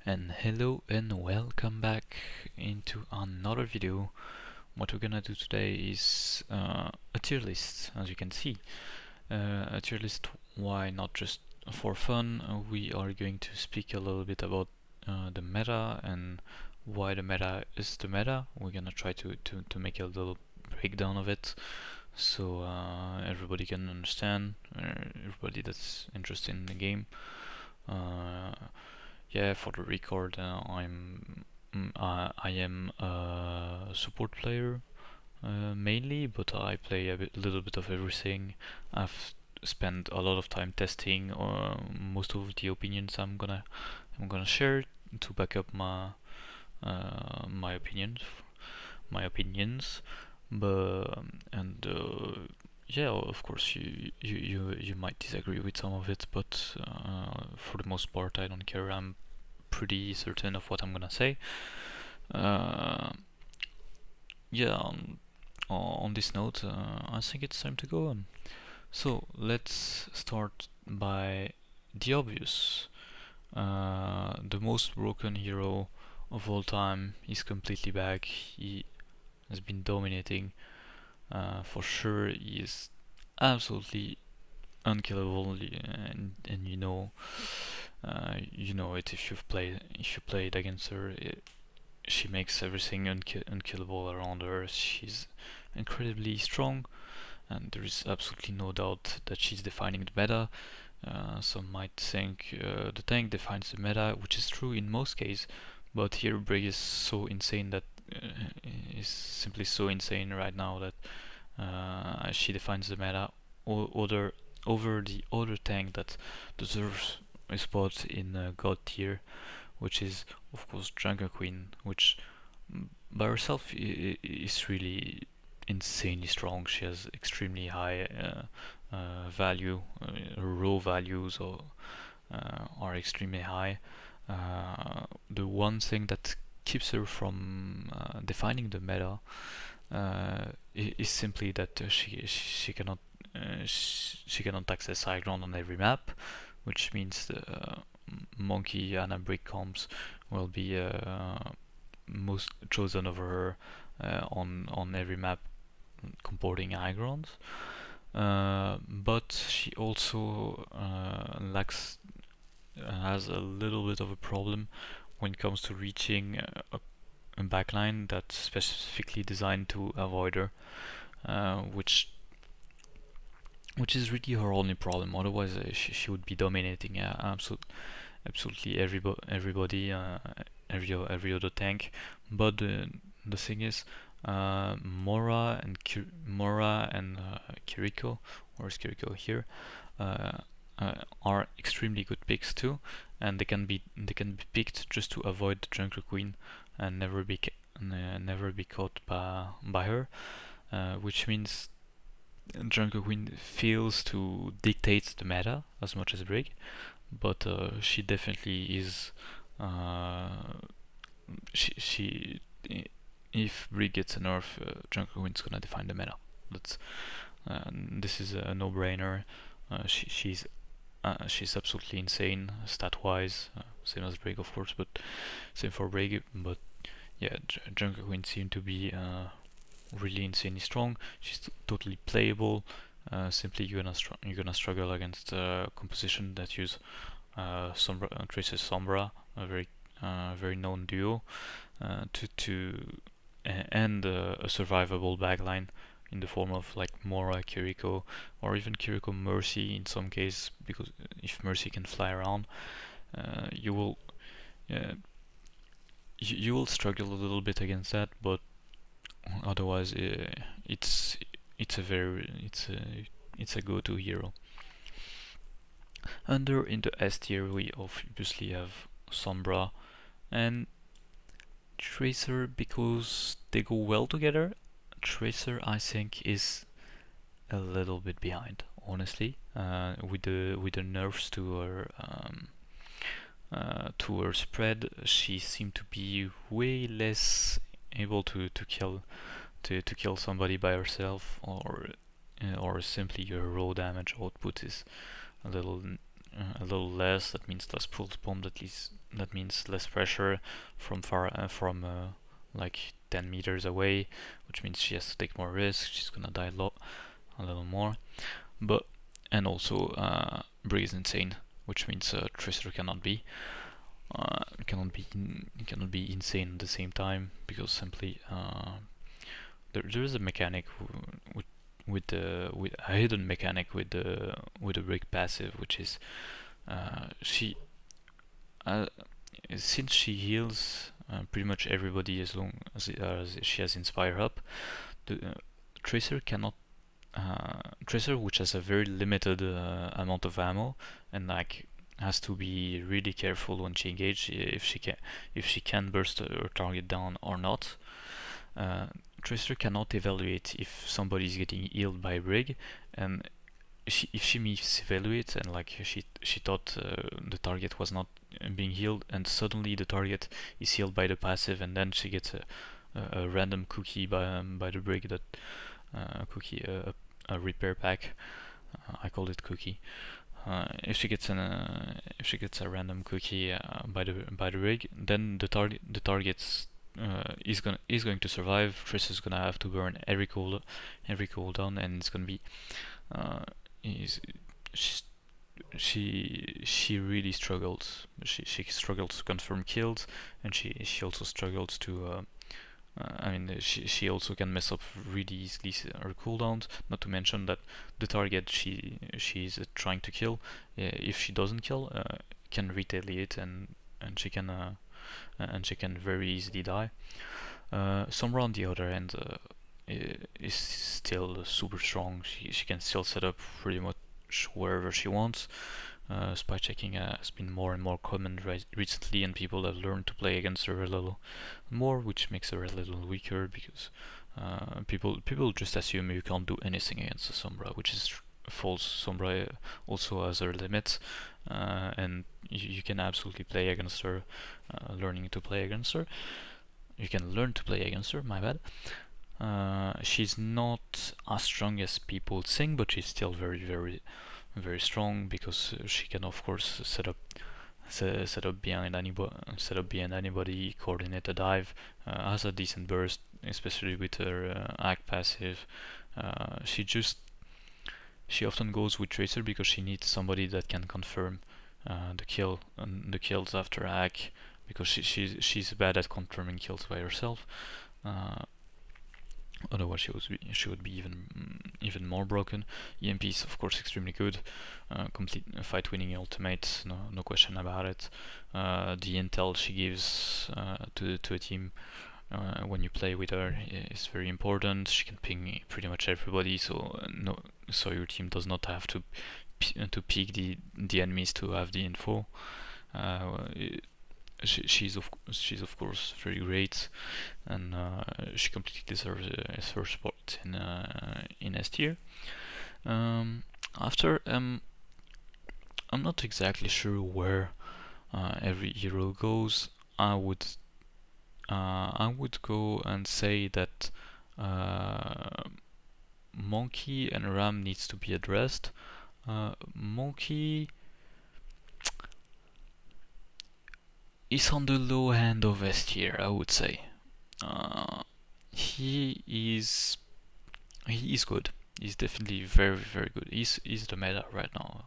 And hello and welcome back into another video. What we're gonna do today is a tier list, as you can see. A tier list, why not just for fun? We are going to speak a little bit about the meta and why the meta is the meta. We're gonna try to make a little breakdown of it so everybody can understand, everybody that's interested in the game. Yeah, for the record, I am a support player mainly, but I play a little bit of everything. I've spent a lot of time testing most of the opinions I'm gonna share to back up my opinions. But yeah, of course you might disagree with some of it, but for the most part I don't care. I'm pretty certain of what I'm gonna say. Uh, yeah, on this note, I think it's time to go on. So let's start by the obvious. The most broken hero of all time is completely back. He has been dominating. For sure, he is absolutely unkillable, and you know it if you played against her. She makes everything unkillable around her. She's incredibly strong, and there is absolutely no doubt that she's defining the meta. Some might think the tank defines the meta, which is true in most cases, but here Brig is so insane that is simply so insane right now that she defines the meta over the other tank that deserves a spot in God tier, which is of course Jungle Queen, which by herself is really insanely strong. She has extremely high value. Raw values are extremely high. The one thing that keeps her from defining the meta is simply that she cannot she cannot access high ground on every map, which means the monkey and brick comps will be most chosen over her on every map comporting high grounds. But she also lacks has a little bit of a problem when it comes to reaching a backline that's specifically designed to avoid her, which is really her only problem. Otherwise, she would be dominating absolutely everybody, every other tank. But the thing is, Mora and Kiriko, or is Kiriko here, uh, are extremely good picks too, and they can be picked just to avoid the Jungle Queen and never be caught by her, which means Jungle Queen fails to dictate the meta as much as Brig, but she definitely is. She if Brig gets a nerf, Jungle Queen's gonna define the meta. That's this is a no-brainer. She's absolutely insane stat-wise, same as Brig of course, but same for Brig. But yeah, Jungle Queen seemed to be really insanely strong. She's totally playable. Simply you're gonna struggle against composition that use Tracer's Sombra, a very known duo, to and a survivable backline in the form of like Mora, Kiriko, or even Kiriko Mercy in some cases, because if Mercy can fly around, you will uh, you will struggle a little bit against that, but otherwise it's a very it's a go-to hero. Under in the S tier we obviously have Sombra and Tracer because they go well together. Tracer I think is a little bit behind, honestly, with the nerfs to her spread. She seemed to be way less able to kill somebody by herself, or simply your raw damage output is a little a little less. That means less pulse bomb. That means less pressure from like 10 meters away, which means she has to take more risks. She's gonna die a little more. But and also Brig is insane, which means Tracer cannot be insane at the same time, because simply there is a mechanic with a hidden mechanic with the Brig passive, which is she since she heals pretty much everybody as long as she has Inspire up, the Tracer cannot Tracer, which has a very limited amount of ammo, and like has to be really careful when she engages if she can burst her target down or not. Tracer cannot evaluate if somebody is getting healed by Brig, and if she misevaluates and like she thought the target was not being healed, and suddenly the target is healed by the passive, and then she gets a random cookie by the Brig, that cookie a repair pack. I called it cookie. If she gets a random cookie by the Brig, then the target's is going to survive. Triss is gonna have to burn every cooldown, and it's gonna be is she really struggles. She struggles to confirm kills, and she also struggles to. I mean, she also can mess up really easily her cooldowns. Not to mention that the target she's trying to kill, if she doesn't kill, can retaliate, and she can very easily die. Sombra on the other end is still super strong. She can still set up pretty much wherever she wants. Spy checking has been more and more common recently, and people have learned to play against her a little more, which makes her a little weaker, because people just assume you can't do anything against the Sombra, which is false. Sombra also has her limits, and you can absolutely play against her. Learning to play against her, you can learn to play against her. My bad. She's not as strong as people think, but she's still very strong, because she can of course set up behind anybody, coordinate a dive, has a decent burst, especially with her hack passive. She often goes with Tracer because she needs somebody that can confirm the kills after hack, because she's bad at confirming kills by herself. Otherwise, she would be even more broken. EMP is of course extremely good. Complete fight winning ultimate, no question about it. The intel she gives to a team when you play with her is very important. She can ping pretty much everybody, so your team does not have to peek the enemies to have the info. She's of course very great, and she completely deserves a first spot in S tier. After I'm not exactly sure where every hero goes. I would go and say that Monkey and Ram needs to be addressed. Monkey is on the low end of S tier, I would say. He is good. He's definitely very good. He's the meta right now.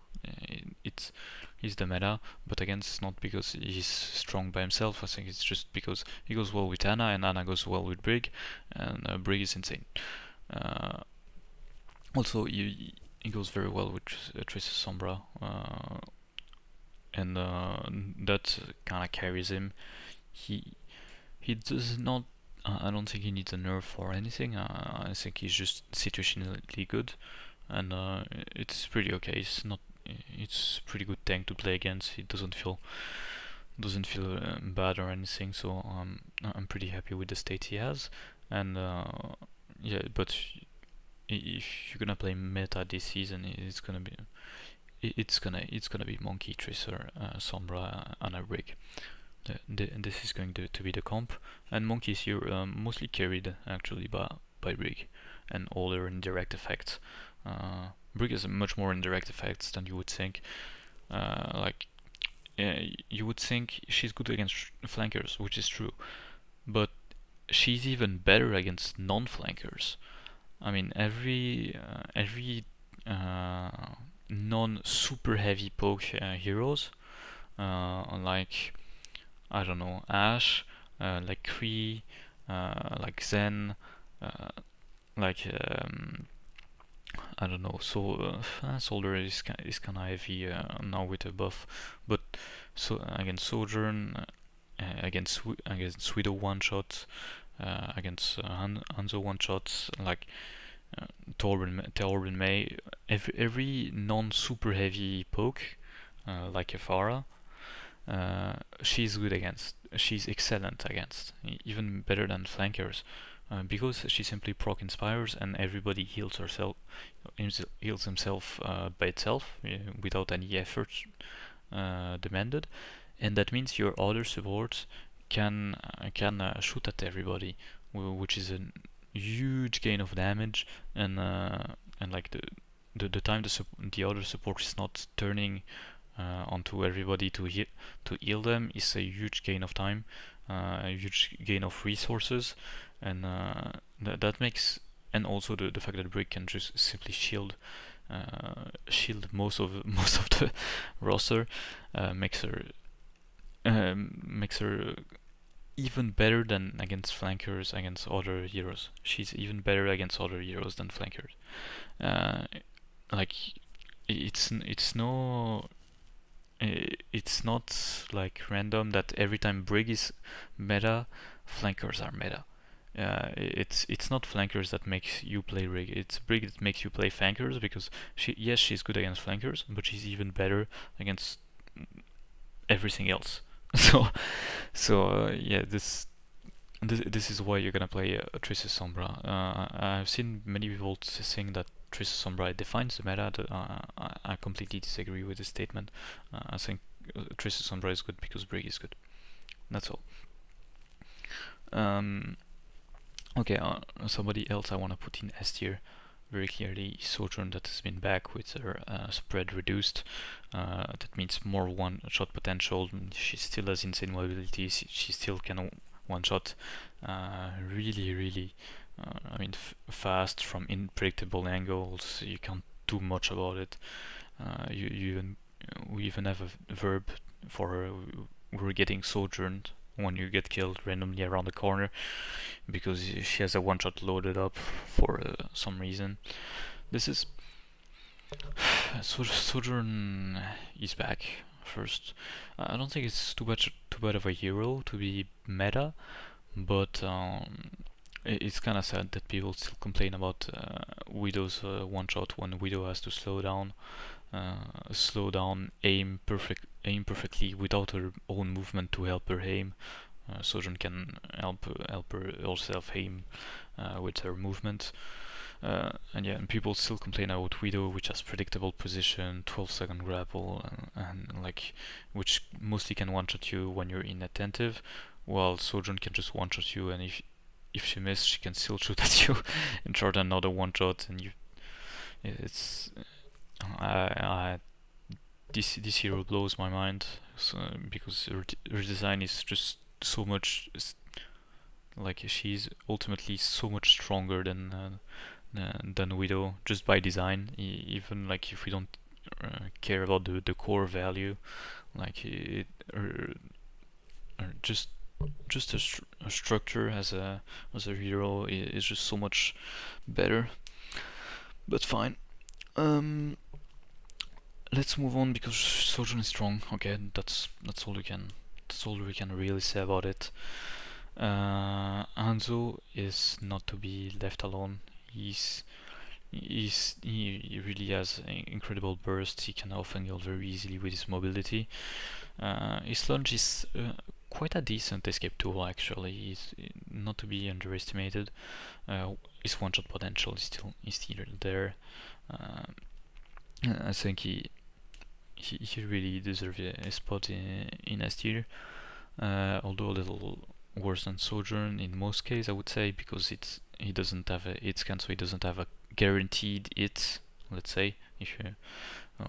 He's the meta, but again, it's not because he's strong by himself. I think it's just because he goes well with Ana, and Ana goes well with Brig, and Brig is insane. Also, he goes very well with Tracer Sombra, and that kind of carries him. He does not. I don't think he needs a nerf or anything. I think he's just situationally good, and it's pretty okay. It's a pretty good tank to play against. It doesn't feel bad or anything. So I'm pretty happy with the state he has. And yeah, but if you're gonna play meta this season, it's gonna be Monkey, Tracer, Sombra, and a Brig. This is going to be the comp, and Monkey is here mostly carried actually by Brig and all their indirect effects. Brig has much more indirect effects than you would think. Like you would think she's good against flankers, which is true, but she's even better against non-flankers. I mean, every non-super heavy poke heroes, like I don't know, Ash, like Kree, like Zen, uh, like I don't know. So Soldier is kind of heavy now with a buff, but so against Sojourn, against Widow one shot, against Hanzo one shots, like Torben May, every non super heavy poke, like a Pharah, she's good against. She's excellent against, even better than flankers, because she simply proc inspires and everybody heals himself by itself without any effort demanded, and that means your other supports can shoot at everybody, which is a huge gain of damage, and like the time the other support is not turning onto everybody to heal them is a huge gain of time, a huge gain of resources, and that makes, and also the fact that Brick can just simply shield most of the roster makes her even better than against flankers against other heroes. She's even better against other heroes than flankers. Uh, like it's no it's not like random that every time Brig is meta, flankers are meta. It's not flankers that makes you play Brig. It's Brig that makes you play flankers because she's good against flankers, but she's even better against everything else. so yeah, this is why you're gonna play Tracer Sombra. I've seen many people saying that Tracer Sombra defines the meta. I completely disagree with this statement. I think Tracer Sombra is good because Brig is good. That's all. Um, okay, somebody else I want to put in S tier very clearly. Sojourn that has been back with her spread reduced. That means more one-shot potential. She still has insane mobility. She still can one-shot. Really, I mean, fast from unpredictable angles. You can't do much about it. We even have a verb for her. We're getting sojourned when you get killed randomly around the corner because she has a one shot loaded up for some reason. This is Sojourn is back first. I don't think it's too bad of a hero to be meta, but it's kind of sad that people still complain about Widow's one shot when Widow has to slow down, aim perfectly without her own movement to help her aim. Sojourn can help her herself aim with her movement. And yeah, and people still complain about Widow, which has predictable position, 12-second grapple, and like which mostly can one-shot you when you're inattentive, while Sojourn can just one-shot you, and if she misses, she can still shoot at you and start another one-shot, and you. It's I this hero blows my mind, so, because her design is just so much like she's ultimately so much stronger than Widow just by design. Even like if we don't care about the core value, like just a structure as a hero is just so much better. But fine. Um, let's move on because Sojourn is strong. Okay, that's all we can really say about it. Hanzo is not to be left alone. He really has an incredible burst. He can often heal very easily with his mobility. His lunge is quite a decent escape tool actually. He's not to be underestimated. His one-shot potential is still there. I think he really deserves a spot in S tier. Although a little worse than Sojourn in most cases, I would say, because he doesn't have a hit scan, so he doesn't have a guaranteed hit let's say. If you,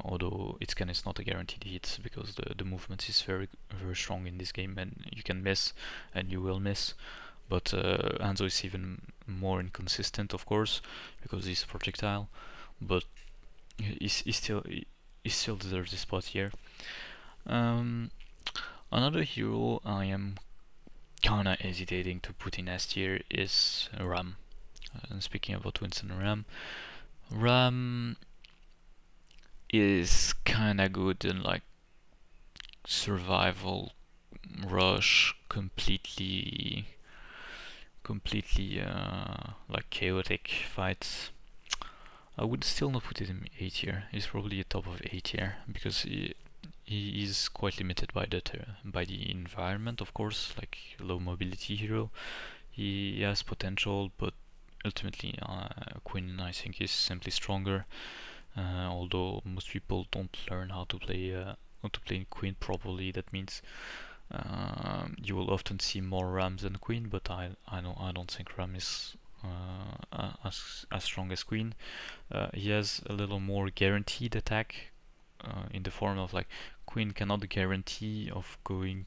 although its scan is not a guaranteed hit because the movement is very strong in this game, and you can miss and you will miss. But Hanzo is even more inconsistent, of course, because he's projectile. But he still deserves this spot here. Um, Another hero I am kinda hesitating to put in S tier is Ram. And speaking about Winston and Ram is kinda good in like survival rush, completely like chaotic fights. I would still not put it in A tier. He's probably a top of A tier because he is quite limited by by the environment, of course, like low mobility hero. He has potential, but ultimately Quinn I think is simply stronger. Although most people don't learn how to play Queen properly. That means you will often see more Rams than Queen, but I don't think Ram is as strong as Queen. He has a little more guaranteed attack in the form of like Queen cannot guarantee of going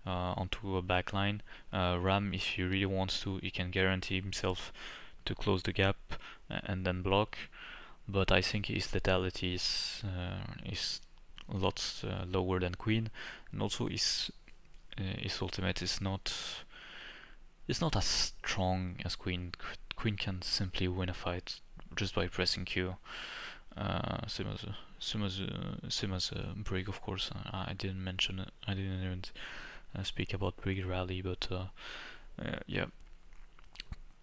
onto a backline. Ram, if he really wants to, he can guarantee himself to close the gap and then block. But I think his lethality is lots lower than Queen, and also his ultimate is not as strong as Queen. Queen can simply win a fight just by pressing Q. Same as Brig, of course. I didn't mention it. I didn't even speak about Brig Rally, but yeah.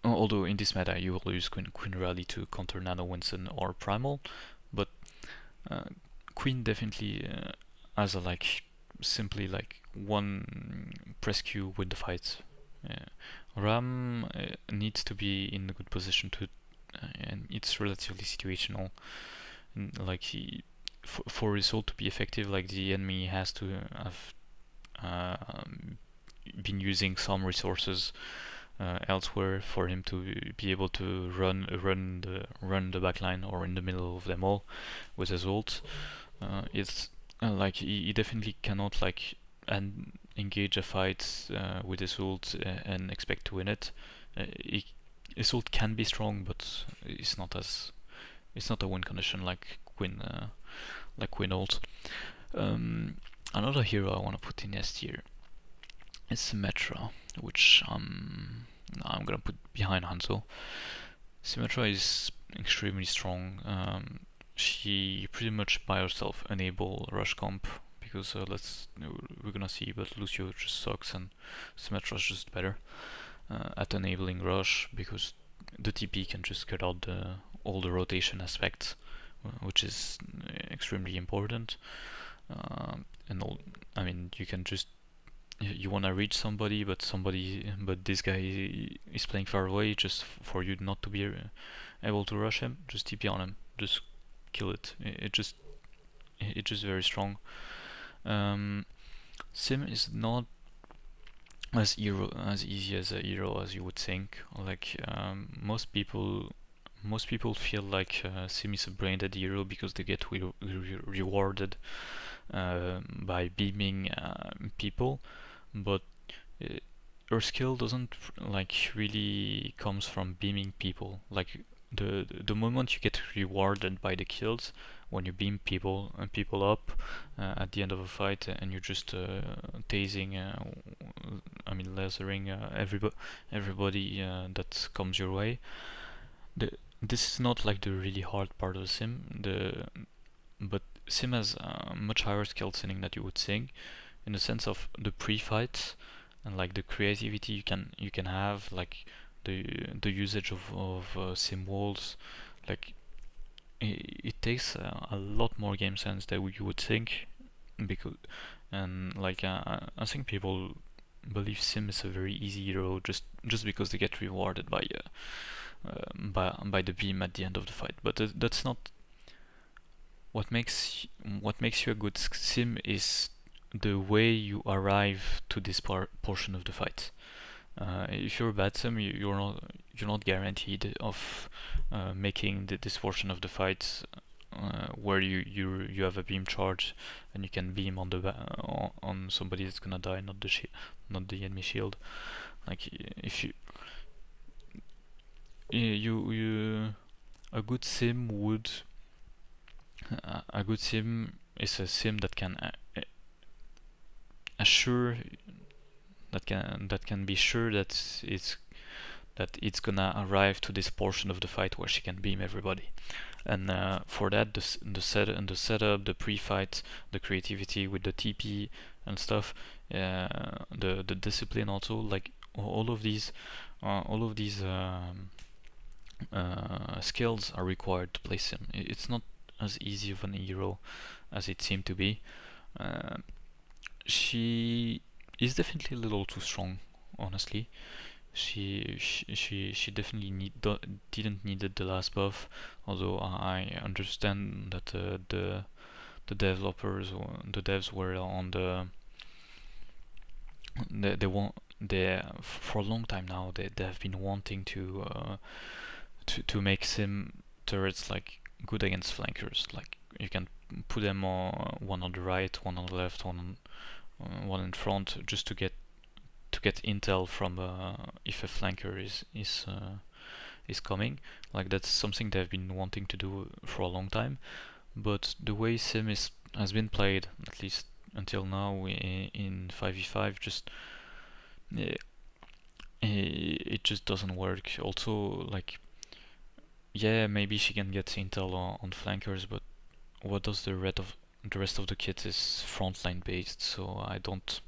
Although in this meta you will use Queen Rally to counter Nano Winston or Primal, but uh, Queen definitely has a like simply like one press Q win the fight. Ram needs to be in a good position to, and it's relatively situational. Like for his ult to be effective, like the enemy has to have been using some resources elsewhere for him to be able to run the backline or in the middle of them all with his ult. It's like he definitely cannot like and engage a fight with his ult and expect to win it. His ult can be strong, but it's not a win condition like Quinn ult. Um, Another hero I want to put in S tier is Symmetra, which I'm gonna put behind Hanzo. Symmetra is extremely strong. She pretty much by herself enable rush comp because we're gonna see, but Lucio just sucks and Symmetra's just better at enabling rush because the TP can just cut out all the rotation aspects, which is extremely important. And all, I mean, you can just you wanna reach somebody, but this guy is playing far away. Just for you not to be able to rush him, just TP on him, just kill it. It's just very strong. Sim is not as easy as a hero as you would think. Like most people feel like Sim is a brain dead hero because they get rewarded by beaming people, but uh, her skill doesn't like really comes from beaming people. Like the moment you get rewarded by the kills when you beam people up at the end of a fight and you're just tasing, lasering everybody that comes your way. The This is not like the really hard part of the sim. But sim has a much higher skill ceiling that you would think, in the sense of the pre-fights and like the creativity you can have, like the usage of sim walls, like it takes a lot more game sense than you would think, because and like I think people believe sim is a very easy hero just because they get rewarded by the beam at the end of the fight, but that's not what makes you a good sim is the way you arrive to this portion of the fight. If you're a bad sim, you're not guaranteed of making this portion of the fight where you have a beam charge and you can beam on on somebody that's gonna die, not the enemy shield. Like if you a good sim would a good sim is a sim that can assure that can be sure that it's gonna arrive to this portion of the fight where she can beam everybody. And for that, the setup, the pre-fight, the creativity with the TP and stuff, the discipline also, like all of these skills are required to play sim. It's not as easy of an hero as it seemed to be. Uh, she is definitely a little too strong, honestly. She definitely didn't need the last buff, although I understand that the developers or the devs were on they want they for a long time now they have been wanting to make sim turrets like good against flankers. Like you can put them on one on the right, one on the left, one in front, just to get intel from if a flanker is coming. Like that's something they've been wanting to do for a long time. But the way sim has been played, at least until now in 5v5, just eh, it just doesn't work. Also, like yeah, maybe she can get intel on flankers, but what does the rest of the kit is frontline based, so I don't.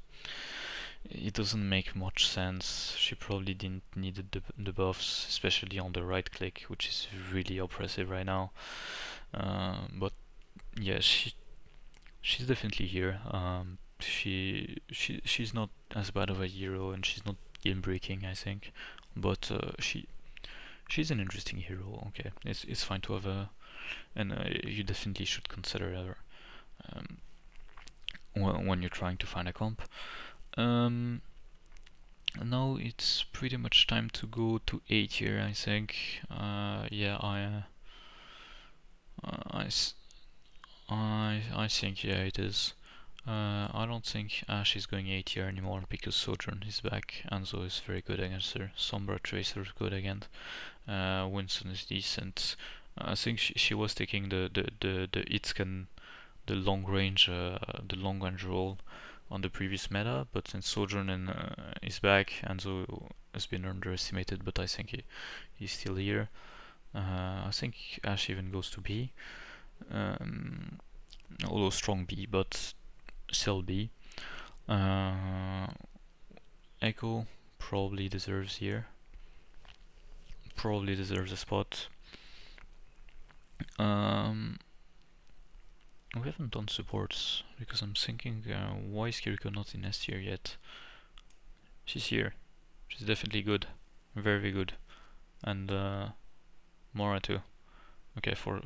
It doesn't make much sense. She probably didn't need the buffs, especially on the right click, which is really oppressive right now. But yeah, she's definitely here. She's not as bad of a hero, and she's not game breaking, I think. But she's an interesting hero. Okay, it's fine to have a, and you definitely should consider her um, when you're trying to find a comp. Um, Now it's pretty much time to go to 8 here, I think. Yeah, I, I think, yeah, it is. I don't think Ashe is going 8 here anymore because Sojourn is back. Anzo is very good against her. Sombra Tracer is good again. Winston is decent. I think she was taking the Itzken, the long range role on the previous meta, but since Sojourn is back, Anzo has been underestimated, but I think he's still here. I think Ashe even goes to B, um, although strong B, but still B. Uh, Echo probably deserves here. Probably deserves a spot. Um, we haven't done supports because I'm thinking, why is Kiriko not in S tier yet? She's here. She's definitely good, very good, and Mora too. Okay, for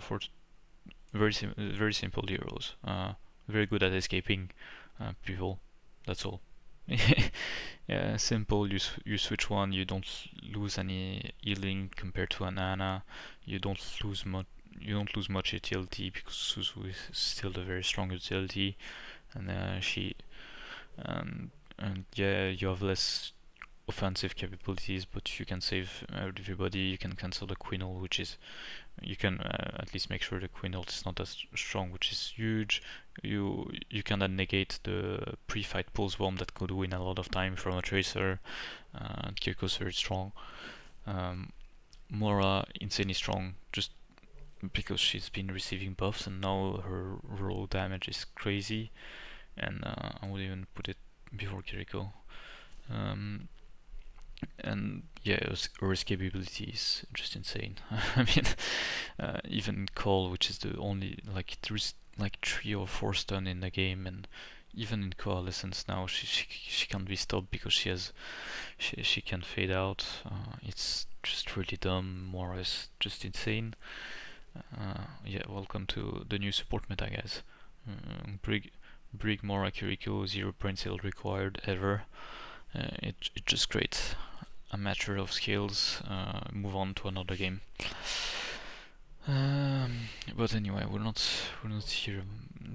very simple heroes. Very good at escaping people. That's all. Yeah, simple. You switch one. You don't lose any healing compared to an Ana. You don't lose much. You don't lose much utility because Suzu is still a very strong utility, and and yeah, you have less offensive capabilities, but you can save everybody. You can cancel the Queen ult, which is you can at least make sure the Queen ult is not as strong, which is huge. You can then negate the pre-fight pulse bomb that could win a lot of time from a Tracer. Kiriko's very strong. Mora insanely strong, just because she's been receiving buffs and now her raw damage is crazy. And I would even put it before Kiriko. Um, and yeah, her escapability is just insane. I mean, even Call, which is the only like there's like 3 or 4 stun in the game, and even in Coalescence now, she can't be stopped because she can fade out. It's just really dumb. Mora is just insane. Yeah, welcome to the new support meta, guys. Brig Mora Kiriko, 0 brain cell required ever. It's just great. A matter of skills. Move on to another game. But anyway, we're not here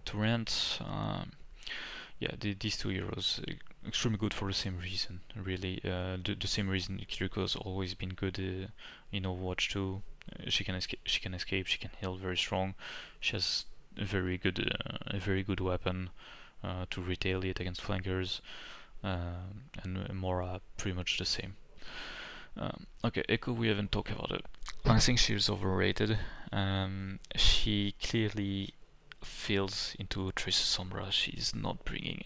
to rant. Yeah, these two heroes extremely good for the same reason. Really, the same reason Kiriko's always been good in Overwatch 2. She can escape. She can escape. She can heal. Very strong. She has a very good weapon to retaliate against flankers. And Mora pretty much the same. Okay, Echo, we haven't talked about it. I think she's overrated. She clearly fails into Tracer Sombra. She's not bringing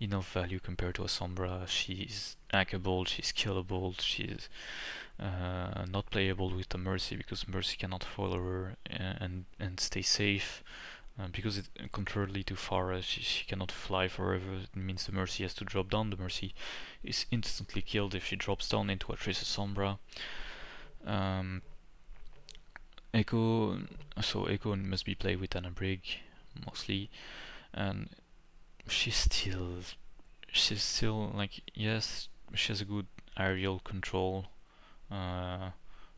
enough value compared to a Sombra. She's hackable, she's killable, she's not playable with the Mercy because Mercy cannot follow her and stay safe. Because contrarily to Pharah, she cannot fly forever. It means the Mercy has to drop down. The Mercy is instantly killed if she drops down into a Tracer Sombra. Echo, so Echo must be played with Anna Brig mostly, and she's still, she's still like, yes, she has a good aerial control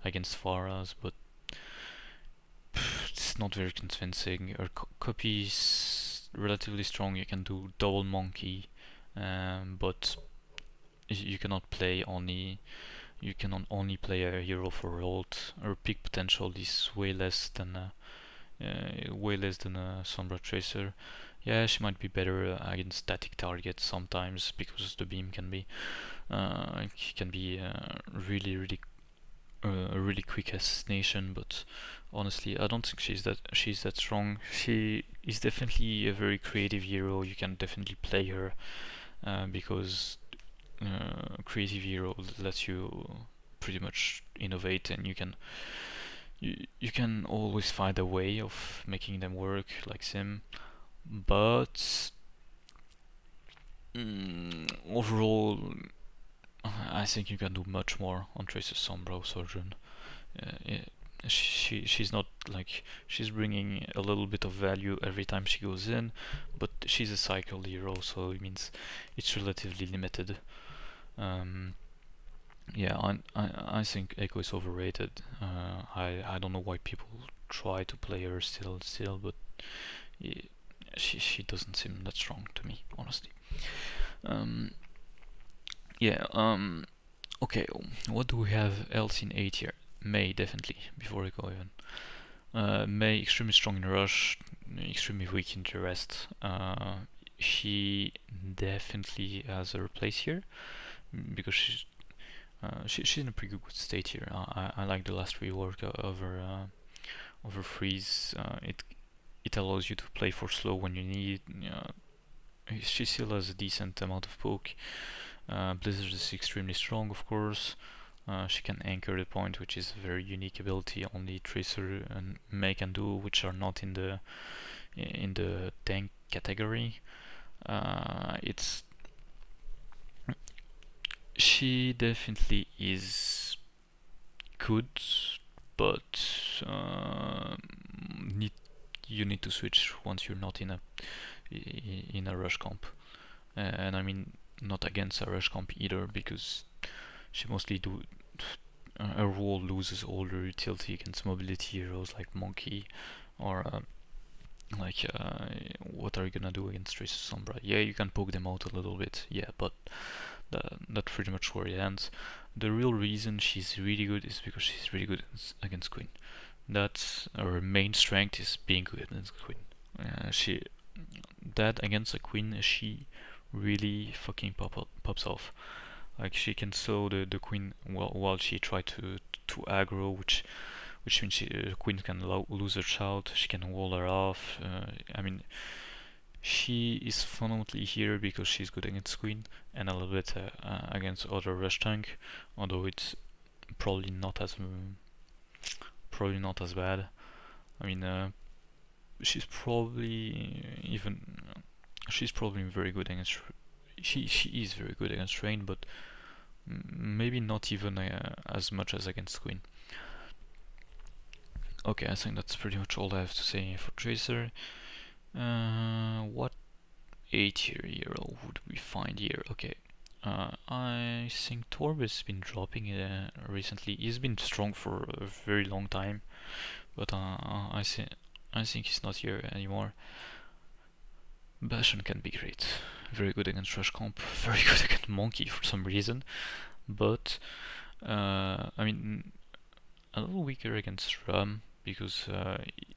against Pharah's, but it's not very convincing. Her copy is relatively strong. You can do double monkey, but you cannot play only. You can only play a hero for ult. Her peak potential is way less than a Sombra Tracer. Yeah, she might be better against static targets sometimes because the beam can be a really quick assassination. But honestly, I don't think she's that strong. She is definitely a very creative hero. You can definitely play her because creative hero lets you pretty much innovate, and you can always find a way of making them work like Sim. But overall, I think you can do much more on Tracer Sombra Surgeon. Yeah, she's not like, she's bringing a little bit of value every time she goes in, but she's a cycle hero, so it means it's relatively limited. Um, yeah, I think Echo is overrated. I don't know why people try to play her still, but yeah, she doesn't seem that strong to me, honestly. Um, yeah. Okay. What do we have else in A tier? Mei, definitely. Before I go even. Mei extremely strong in rush, extremely weak in the rest. She definitely has her place here because she's in a pretty good state here. I like the last rework of her freeze. It allows you to play for slow when you need. She still has a decent amount of poke. Blizzard is extremely strong, of course. She can anchor the point, which is a very unique ability only Tracer and Mei can do, which are not in the tank category. It's She definitely is good, but need you need to switch once you're not in a rush comp, and I mean not against a rush comp either, because she mostly do her role loses all her utility against mobility heroes like Monkey or what are you gonna do against Tracer Sombra? Yeah, you can poke them out a little bit, yeah, but that's pretty much where it ends. The real reason she's really good is because she's really good against Queen. That's her main strength, is being good against Queen. She that against a Queen, she really fucking pops off. Like she can slow the Queen while she try to aggro, which means the Queen can lose her shout. She can wall her off. I mean, she is fundamentally here because she's good against Queen and a little bit against other rush tank, although it's probably not as bad. I mean, she's probably very good against. She is very good against Rain, but maybe not even as much as against Queen. Okay, I think that's pretty much all I have to say for Tracer. What A tier hero would we find here? Okay, I think Torb has been dropping recently. He's been strong for a very long time, but I think he's not here anymore. Bastion can be great. Very good against Rush Comp, very good against Monkey for some reason, but I mean, a little weaker against Ram because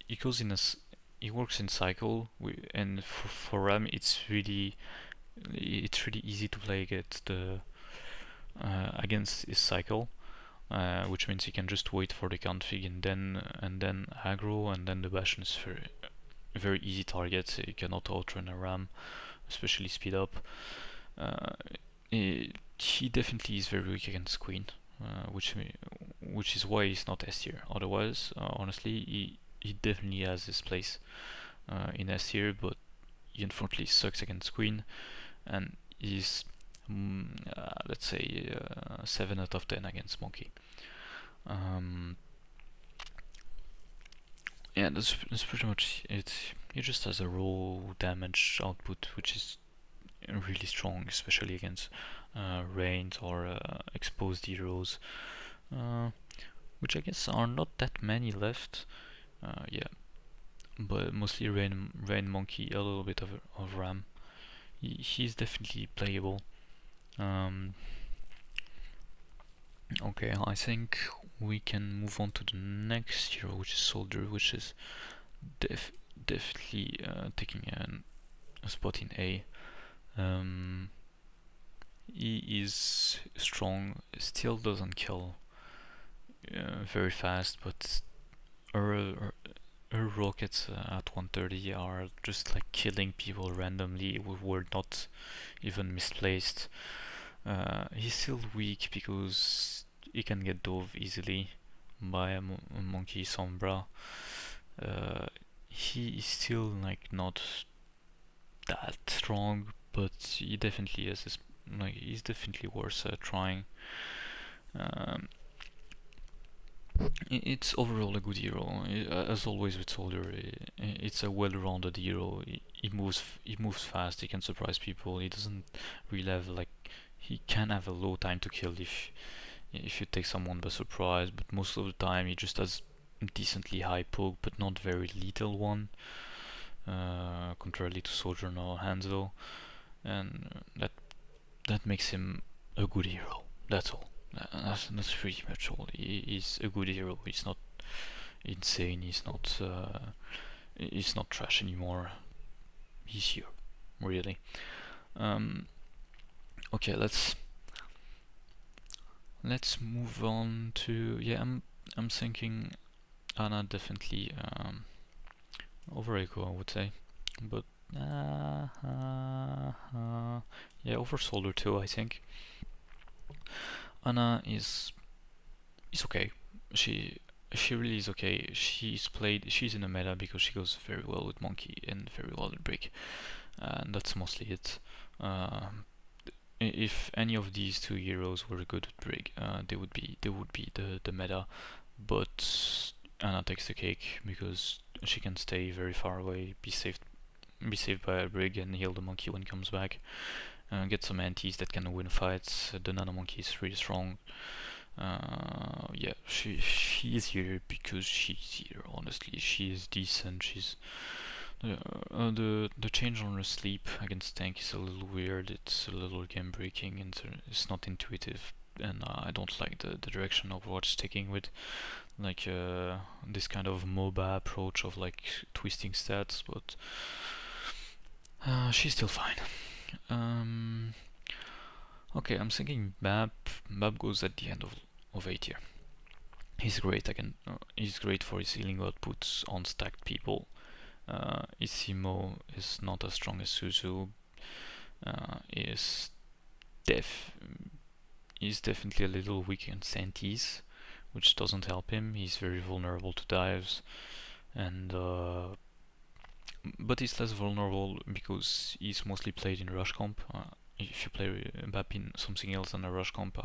he goes in he works in cycle, and for Ram it's really easy to play against his cycle, which means he can just wait for the config and then aggro, and then the Bastion is very easy target. You cannot outrun a Ram, especially speed up. Uh, he definitely is very weak against Queen, which is why he's not S tier. Otherwise, honestly, he definitely has his place in S tier, but he unfortunately sucks against Queen, and he's let's say 7 out of 10 against Monkey. Yeah, that's pretty much it. He just has a raw damage output, which is really strong, especially against Reigns or exposed heroes, uh, which I guess are not that many left. Yeah, but mostly Rain Monkey, a little bit of Ram. He's definitely playable. Um, okay, I think we can move on to the next hero, which is Soldier, which is definitely taking a spot in A. He is strong, still doesn't kill very fast, but her, her rockets at 130 are just like killing people randomly who were not even misplaced. He's still weak because he can get dove easily by a monkey Sombra. He is still like not that strong, but he definitely has this, like he's definitely worth trying. Um, it's overall a good hero. As always with Soldier, it's a well-rounded hero. He moves fast. He can surprise people. He doesn't really have like he can have a low time to kill if you take someone by surprise. But most of the time he just has decently high poke, but not very lethal one. Contrarily to Soldier or Hanzo, and that makes him a good hero. That's all. That's pretty much all. He's a good hero. He's not insane. He's not trash anymore. He's here, really. Um, okay, let's move on to yeah. I'm thinking Anna definitely over Echo, I would say, but yeah, over Soldier too. I think Anna is okay. She she really is okay. She's in the meta because she goes very well with Monkey and very well with Brick, and that's mostly it. Um, if any of these two heroes were good with Brick, they would be the meta, but Anna takes the cake because she can stay very far away, be saved by a Brig and heal the monkey when he comes back. Get some antis that can win fights. The nano monkey is really strong. Yeah, she is here because she's here. Honestly, she is decent. The change on her sleep against tank is a little weird. It's a little game breaking and it's not intuitive. And I don't like the direction Overwatch is taking with like this kind of MOBA approach of like twisting stats, but she's still fine. Um, okay, I'm thinking Bab goes at the end of 8 here. He's great for his healing outputs on stacked people. His Simo is not as strong as Suzu. Is def He's definitely a little weak in Santis, which doesn't help him. He's very vulnerable to dives, and but he's less vulnerable because he's mostly played in rush comp. If you play Bap in something else than a rush comp,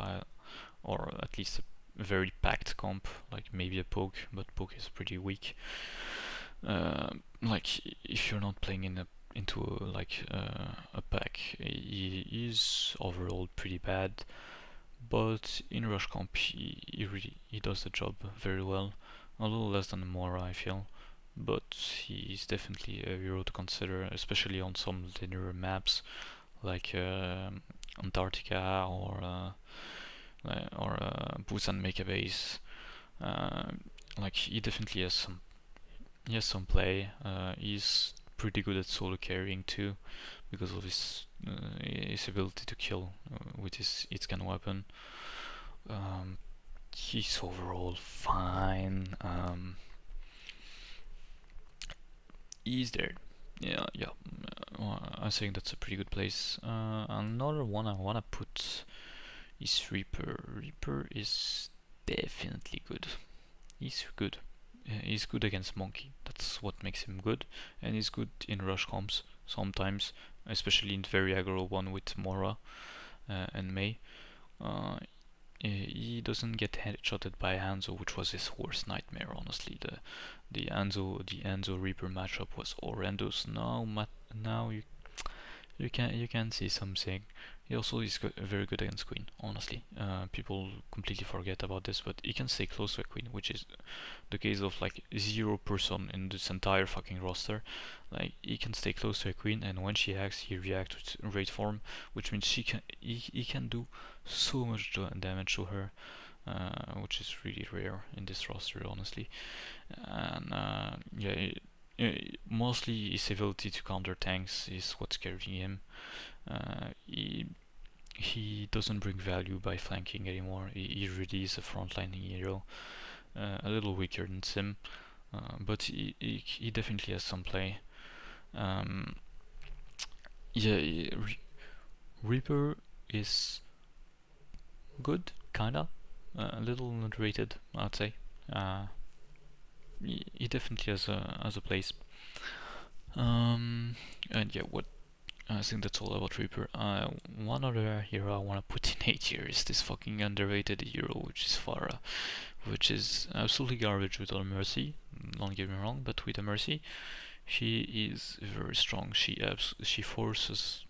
or at least a very packed comp, like maybe a poke, but poke is pretty weak. Like if you're not playing into a pack, he is overall pretty bad. But in rush comp, he does the job very well. a little less than Mora, I feel, but he's definitely a hero to consider, especially on some linear maps like Antarctica or Busan Mecha Base. Uh, like he definitely has some play. He's pretty good at solo carrying too, because of his ability to kill with his gun weapon. Um, he's overall fine. He's there. Yeah, yeah. I think that's a pretty good place. Another one I wanna put is Reaper. Reaper is definitely good. He's good. He's good against Monkey. That's what makes him good, and he's good in rush comps sometimes, especially in the very aggro one with Mora and Mei. Uh, he doesn't get headshotted by Hanzo, which was his worst nightmare. Honestly, the Hanzo Reaper matchup was horrendous. Now you can see something. He also is very good against Queen. Honestly, people completely forget about this, but he can stay close to a Queen, which is the case of like 0 person in this entire fucking roster. Like he can stay close to a Queen, and when she acts, he reacts with great form, which means he can do so much damage to her, which is really rare in this roster, honestly. And yeah, mostly his ability to counter tanks is what's carrying him. He doesn't bring value by flanking anymore. He really is a frontline hero, a little weaker than Sim, but he definitely has some play. Um, yeah, Reaper is good, kinda, a little underrated, I'd say. Uh, he definitely has a place. And yeah, what I think that's all about Reaper. One other hero I want to put in A tier is this fucking underrated hero, which is Pharah, which is absolutely garbage with all mercy. Don't get me wrong, but with a mercy, she is very strong. She forces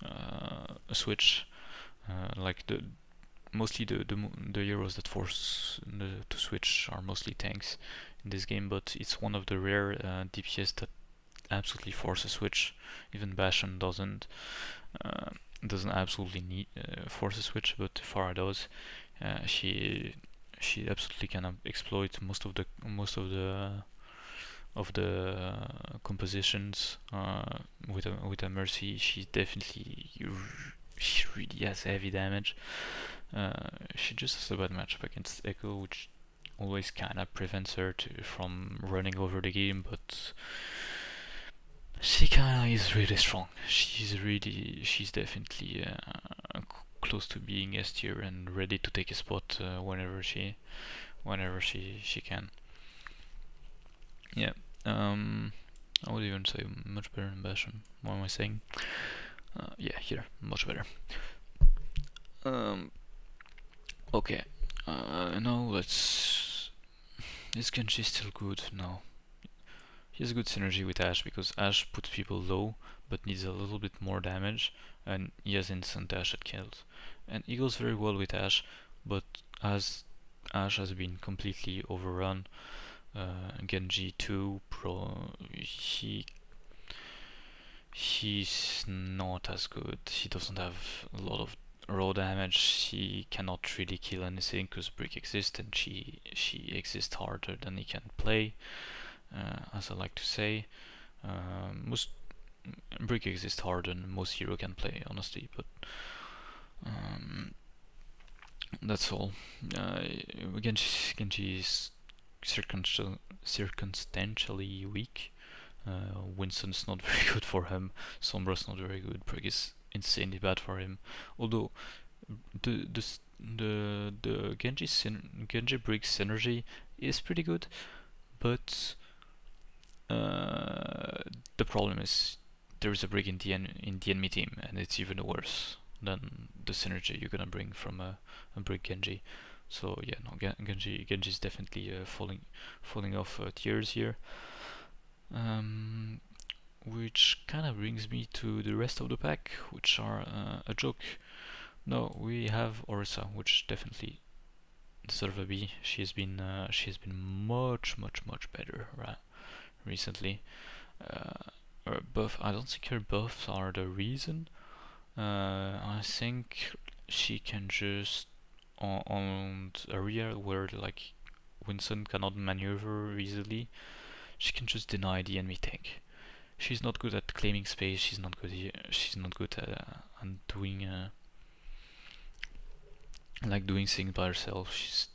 a switch, like the mostly the heroes that force to switch are mostly tanks in this game, but it's one of the rare DPS that absolutely force a switch. Even Bastion uh, doesn't absolutely need force a switch, but Pharah does. She absolutely can exploit most of the compositions with a mercy. She really has heavy damage. She just has a bad matchup against Echo, which always kind of prevents her from running over the game, but she kinda is really strong. She's definitely close to being S tier and ready to take a spot whenever she can. Yeah. I would even say much better than Bastion. What am I saying? Yeah, here, much better. Um. Okay. Now let's. Is Genji still good? No. He has good synergy with Ashe because Ashe puts people low but needs a little bit more damage, and he has instant dash that kills. And he goes very well with Ashe, but as Ashe has been completely overrun, Genji 2 Pro, he's not as good. He doesn't have a lot of raw damage. He cannot really kill anything because Brick exists, and she exists harder than he can play, as I like to say. Most Brick exists harder than most hero can play, honestly, but um, that's all. Genji is circumstantially weak. Winston's not very good for him. Sombra's not very good. Brick is insanely bad for him. Although the Genji Brick synergy is pretty good, but the problem is there's a Brick in the enemy team, and it's even worse than the synergy you're gonna bring from a Brick Genji. So yeah, no, Genji is definitely falling off tiers here. Um, which kind of brings me to the rest of the pack, which are a joke. No, we have Orisa, which deservedly. She's been much better recently. Her buff. I don't think her buffs are the reason. I think she can just on the area where like Winston cannot maneuver easily. She can just deny the enemy tank. She's not good at claiming space. She's not good at doing like doing things by herself.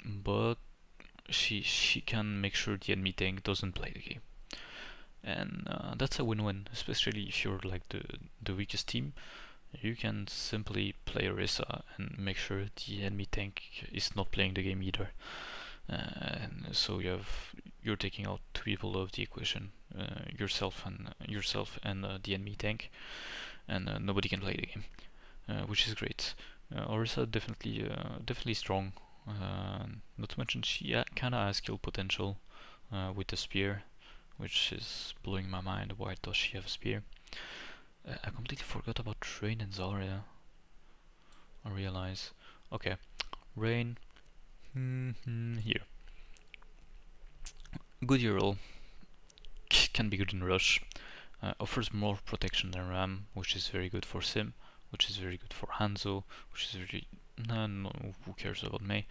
But she can make sure the enemy tank doesn't play the game, and that's a win-win, especially if you're like the weakest team. You can simply play Orisa and make sure the enemy tank is not playing the game either. And so you're taking out two people of the equation, yourself and the enemy tank, and nobody can play the game, which is great. Orisa definitely strong. Not to mention she kind of has skill potential with the spear, which is blowing my mind. Why does she have a spear? I completely forgot about Rain and Zarya. I realize. Okay, Rain. Here. Good hero. Can be good in rush. Offers more protection than Ram, which is very good for Sim, which is very good for Hanzo, which is very no, who cares about Mei,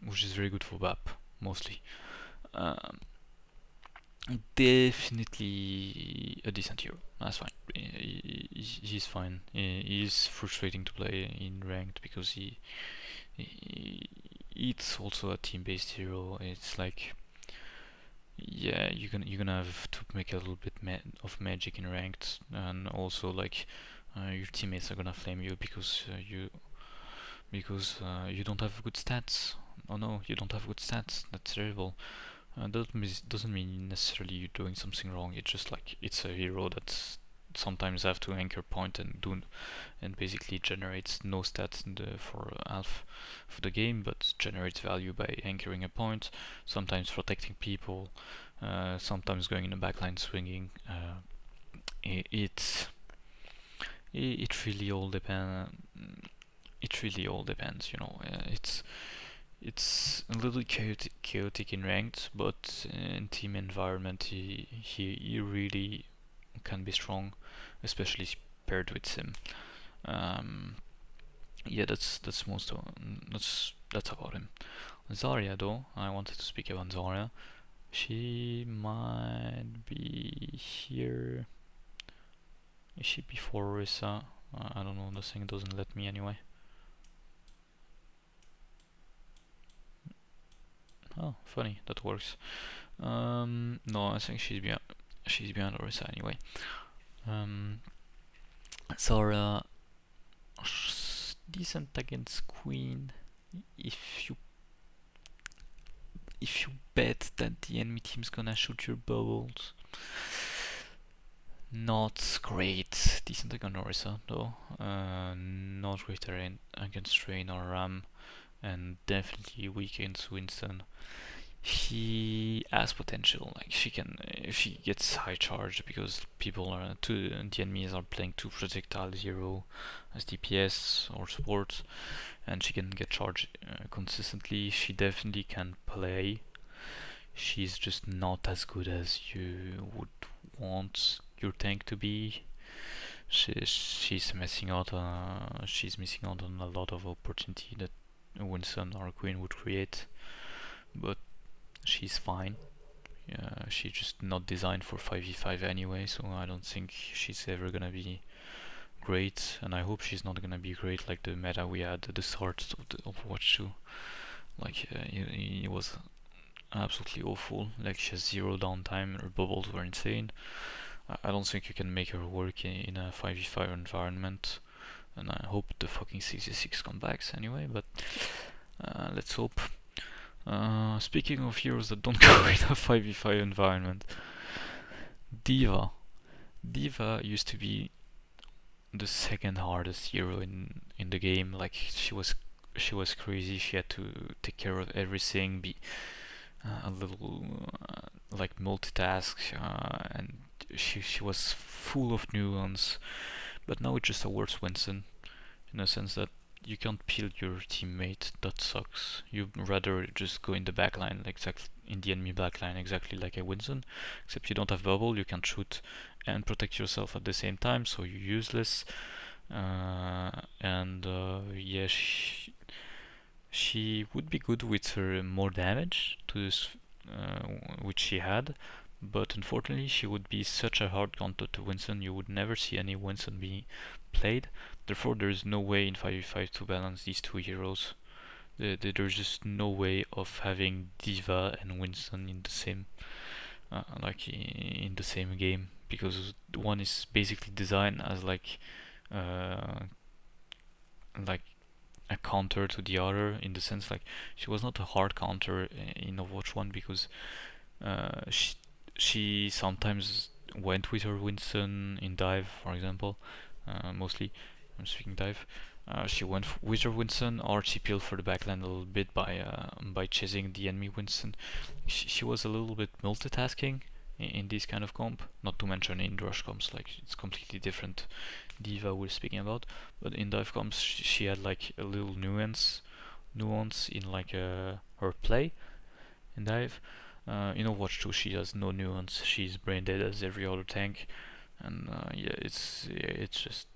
which is very good for BAP mostly. Um, Definitely a decent hero. That's fine. He's fine. He's frustrating to play in ranked because it's also a team-based hero. It's like, yeah, you're gonna have to make a little bit of magic in ranked, and also like your teammates are gonna flame you because you don't have good stats. Oh no, you don't have good stats. That's terrible. Doesn't mean necessarily you're doing something wrong. It's just like it's a hero that sometimes have to anchor point and basically generates no stats for half of the game, but generates value by anchoring a point, sometimes protecting people, sometimes going in the backline swinging. It it really all depends. It really all depends, you know. It's a little chaotic in ranked, but in team environment, he really can be strong, especially paired with Sim. Um, yeah, that's about him. Zarya, though, I wanted to speak about Zarya. She might be here. Is she before Orisa? I don't know. The thing doesn't let me anyway. Oh, funny. That works. No, I think she's behind. She's behind Orisa anyway. Zara, decent against Queen. If you if you bet that the enemy team's gonna shoot your bubbles, not great. Decent against Orisa though. Not great against Rain or Ram, and definitely weak against Winston. He has potential. Like she can, if she gets high charged because the enemies are playing two projectile hero as DPS or support, and she can get charged consistently. She definitely can play. She's just not as good as you would want your tank to be. She's missing out. She's missing out on a lot of opportunity that Winston or Queen would create, but she's fine. She's just not designed for 5v5 anyway, so I don't think she's ever gonna be great, and I hope she's not gonna be great like the meta we had at the start of the Overwatch 2. Like, it was absolutely awful. Like, she has zero downtime, her bubbles were insane. I don't think you can make her work in a 5v5 environment, and I hope the fucking 66 comes back anyway, but let's hope. Speaking of heroes that don't go in a 5v5 environment, D.Va. D.Va used to be the second hardest hero in the game. Like she was crazy. She had to take care of everything, be a little like multitask, and she was full of nuance. But now it's just a worse Winston, in the sense that you can't peel your teammate. That sucks. You'd rather just go in the backline, exactly in the enemy backline, exactly like a Winston, except you don't have bubble. You can shoot and protect yourself at the same time, so you're useless. And yeah, she would be good with her more damage to this, which she had, but unfortunately she would be such a hard counter to Winston. You would never see any Winston being played. Therefore, there's no way in 5v5 to balance these two heroes. There's just no way of having Diva and Winston in the same, in the same game, because one is basically designed as uh, like a counter to the other, in the sense like she was not a hard counter in Overwatch 1, because she sometimes went with her Winston in dive, for example. Mostly, I'm speaking dive. She went with her Winston, or she peeled for the backline a little bit by chasing the enemy Winston. She was a little bit multitasking in this kind of comp. Not to mention in rush comps, like it's completely different diva we're speaking about. But in dive comps, she had like a little nuance in her play in dive. In Overwatch 2, she has no nuance. She's brain dead as every other tank, and yeah, it's just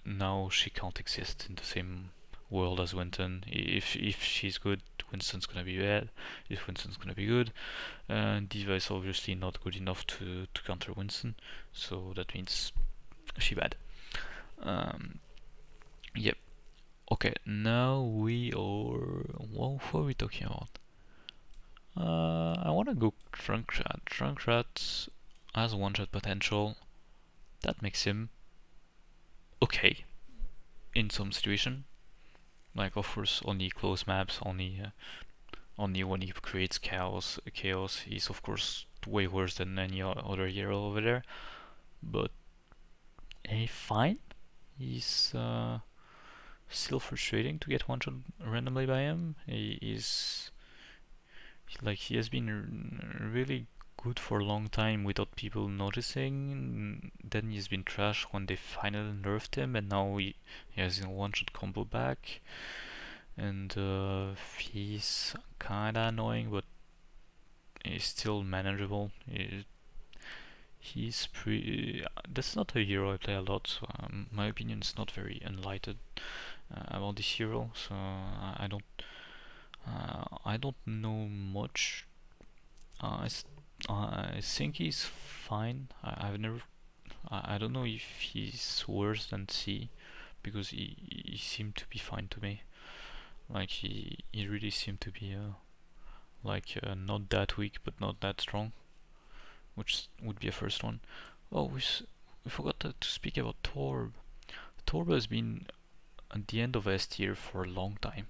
now she can't exist in the same world as Winston. If she's good, Winston's gonna be bad. If Winston's gonna be good, Diva is obviously not good enough to counter Winston, so that means she bad. Um, yep. Okay, now we are. What are we talking about? I wanna go Trunk Rat. Trunk Rat has one shot potential. That makes him okay in some situation. Like, of course, only close maps, only when he creates chaos. Chaos, he's of course way worse than any other hero over there. But fine. He's still frustrating to get one shot randomly by him. He has been really good for a long time without people noticing. Then he's been trash when they finally nerfed him, and now he has a one shot combo back. And he's kinda annoying, but he's still manageable. He's pretty. That's not a hero I play a lot, so my opinion is not very enlightened about this hero. So I don't know much. I think he's fine. I've never. I don't know if he's worse than C, because he seemed to be fine to me. Like he really seemed to be not that weak but not that strong, which would be a first one. Oh, we forgot to speak about Torb. Torb has been at the end of S tier for a long time,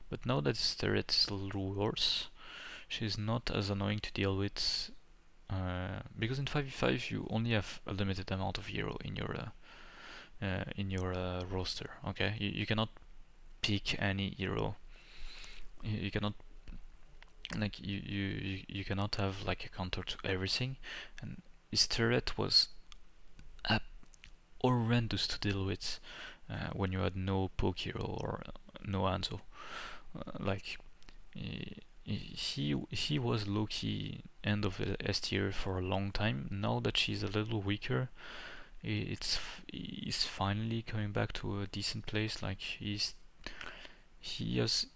but now that his turret is a little worse, she's not as annoying to deal with. Because in 5v5 you only have a limited amount of hero in your roster. Okay, you cannot pick any hero. You cannot you cannot have like a counter to everything, and his turret was horrendous to deal with when you had no poke hero or no Anzo. Like he was low key end of S tier for a long time. Now that she's a little weaker, he's finally coming back to a decent place. Like he has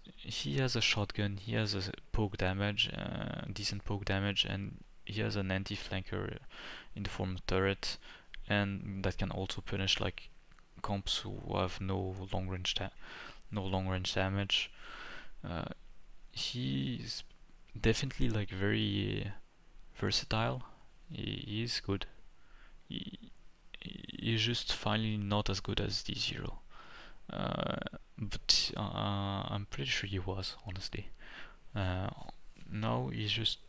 a shotgun, he has a poke damage, decent poke damage, and he has an anti-flanker in the form of turret, and that can also punish like comps who have no long range damage. Uh, he's definitely like very versatile. He is good. He's just finally not as good as D0. Uh, but I'm pretty sure he was, honestly. Uh, now he's just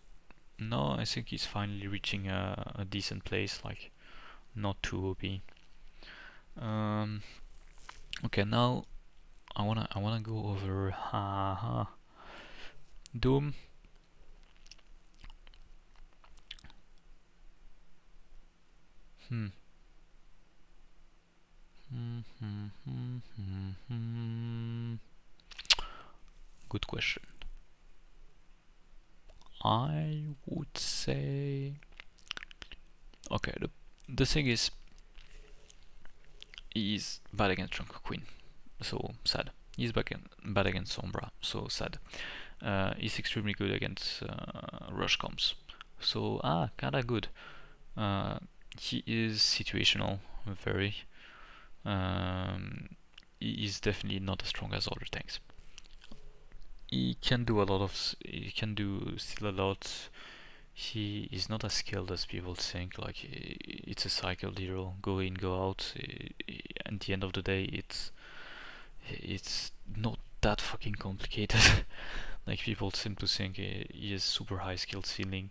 now I think he's finally reaching a decent place, like not too OP. Okay, now I wanna go over Doom. Hmm. Good question. I would say, okay, the thing is, he's bad against Drunk Queen, so sad. He's bad against Sombra, so sad. He's extremely good against rush comps, so kinda good. Uh, he is situational, very. Um, he is definitely not as strong as other tanks. He can do a lot of. He can do still a lot. He is not as skilled as people think. Like it's a cycle hero, go in, go out. At the end of the day, it's not that fucking complicated. Like people seem to think he has super high skill ceiling.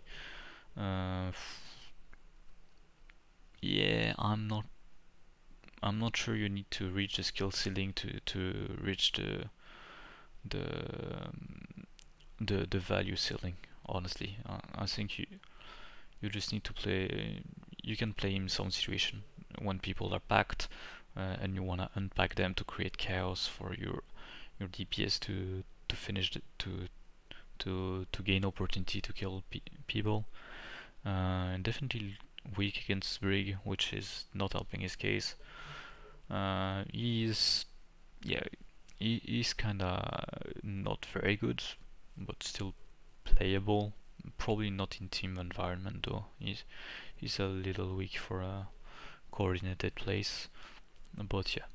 Uh, yeah, I'm not sure you need to reach the skill ceiling to reach the the value ceiling. Honestly, I think you just need to play. You can play in some situation when people are packed, and you wanna unpack them to create chaos for your DPS to finish to gain opportunity to kill people. And definitely weak against Brig, which is not helping his case. He's yeah, he's kinda not very good, but still playable. Probably not in team environment though. He's a little weak for a coordinated place. But yeah,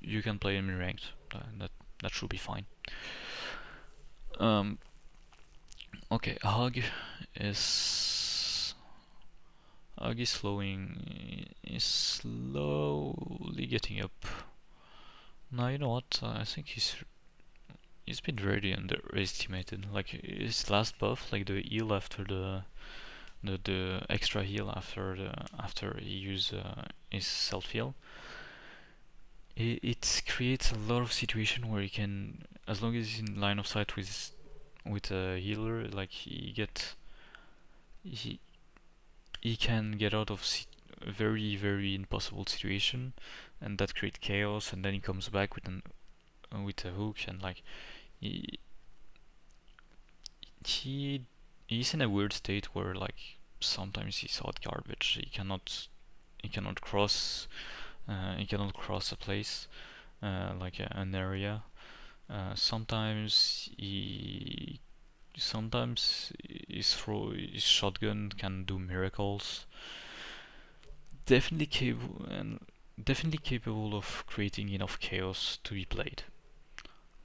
you can play him in ranked. That should be fine. Um, okay, is is slowing is slowly getting up. Now you know what? I think he's been very underestimated. Like his last buff, like the heal after the extra heal after he used his self heal. It creates a lot of situation where he can, as long as he's in line of sight with a healer, like he he can get out of very impossible situation, and that create chaos, and then he comes back with a hook, and like he he he's in a weird state where like sometimes he's hot garbage. He cannot cross he cannot cross a place like an area. Sometimes his shotgun can do miracles. Definitely definitely capable of creating enough chaos to be played.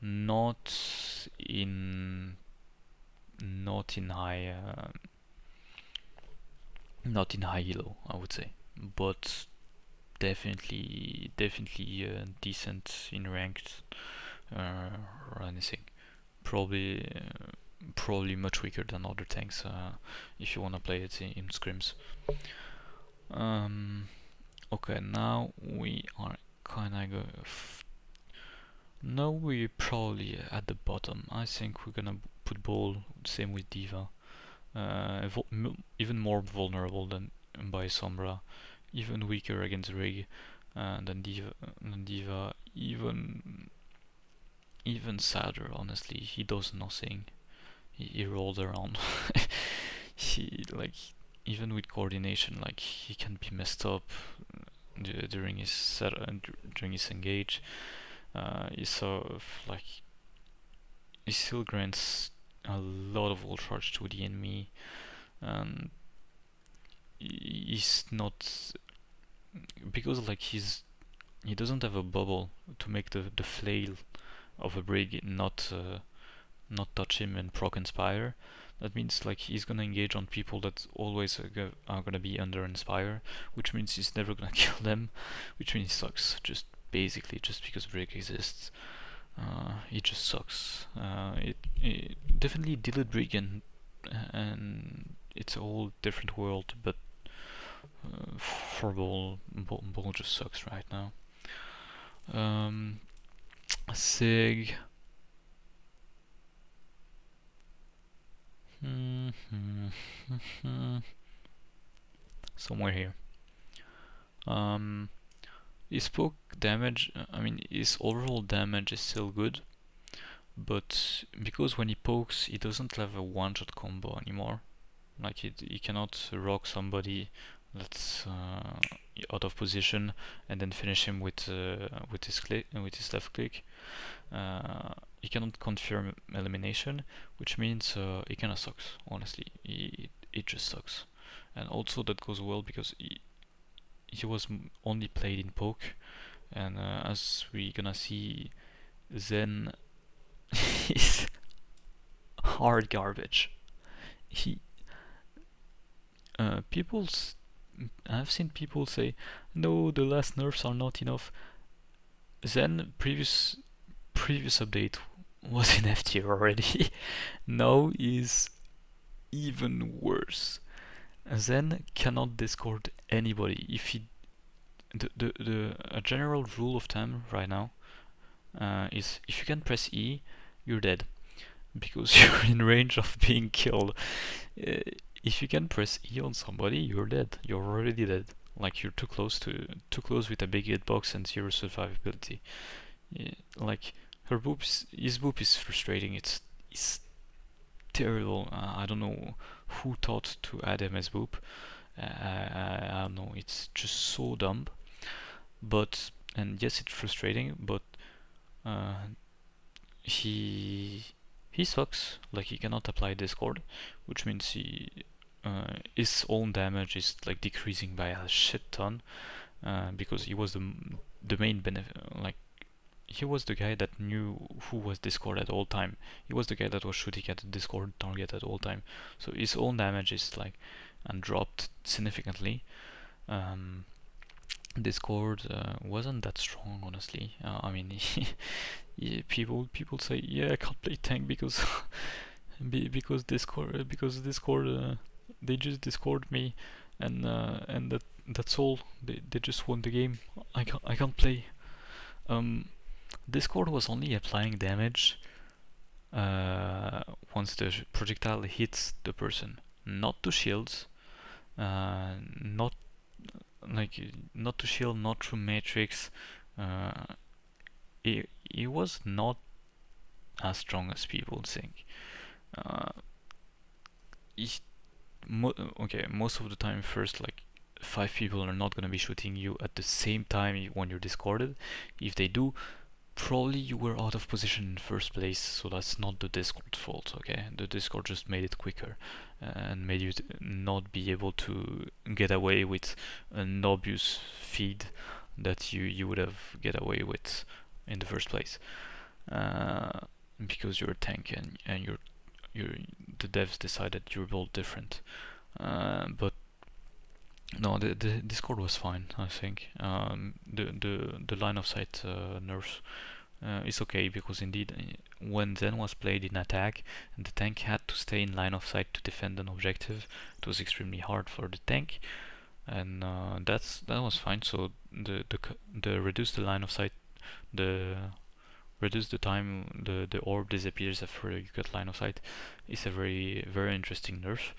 Not in not in high not in high elo, I would say, but definitely decent in ranked or anything. Probably probably much weaker than other tanks if you wanna play it in scrims. Um, okay, now we are kinda now we're probably at the bottom. I think we're gonna put ball. Same with Diva. Even more vulnerable than by Sombra. Even weaker against Rig than Diva. Even sadder. Honestly, he does nothing. He rolls around. He like even with coordination, like he can be messed up during his during his engage. He sort of like he still grants a lot of ult charge to the enemy, and he's not because like he doesn't have a bubble to make the flail of a brig not touch him and proc inspire. That means like he's gonna engage on people that always are gonna be under inspire, which means he's never gonna kill them, which means he sucks. Basically just because brig exists. It just sucks. It definitely did brig and it's a whole different world, but for ball just sucks right now. Um, Sig. Somewhere here. Um, His poke damage, I mean, his overall damage is still good, but because when he pokes, he doesn't have a one-shot combo anymore. Like he cannot rock somebody that's out of position and then finish him with his click with his left click. He cannot confirm elimination, which means he kinda sucks. Honestly, it just sucks. And also that goes well because he was only played in poke, and as we gonna see, Zen is hard garbage. He people's I've seen people say, no, the last nerfs are not enough. Zen previous update was in F tier already. Now is even worse. Zen cannot discord anybody. If he the a general rule of thumb right now is if you can press E, you're dead because you're in range of being killed. Uh, if you can press E on somebody, you're dead. You're already dead. Like you're too close with a big hitbox and zero survivability. Yeah, like his boop is frustrating. It's terrible. I don't know who thought to add him as boop. I don't know. It's just so dumb. But and yes, it's frustrating. But uh, he he sucks. Like he cannot apply Discord, which means his own damage is like decreasing by a shit ton. Because he was the main benefit. Like he was the guy that knew who was Discord at all time. He was the guy that was shooting at the Discord target at all time. So his own damage is like and dropped significantly. Um, Discord wasn't that strong, honestly. I mean, yeah, people say, yeah, I can't play tank because because Discord they just Discord me, and that's all. They just won the game. I can't play. Um, Discord was only applying damage uh, once the projectile hits the person, not to shields, not like not to shield, not through matrix. Uh, it was not as strong as people think. Uh, it, okay, most of the time, first like 5 people are not gonna be shooting you at the same time when you're discorded. If they do, probably you were out of position in first place, so that's not the Discord fault, okay? The Discord just made it quicker and made you not be able to get away with an obvious feed that you would have get away with in the first place. Uh, because you're a tank and you're the devs decided you're built different. But no, the Discord was fine, I think. The line of sight nerfs is okay because indeed when Zen was played in attack and the tank had to stay in line of sight to defend an objective, it was extremely hard for the tank, and that was fine. So the reduce the line of sight, the reduce the time the orb disappears after you get line of sight is a very interesting nerf.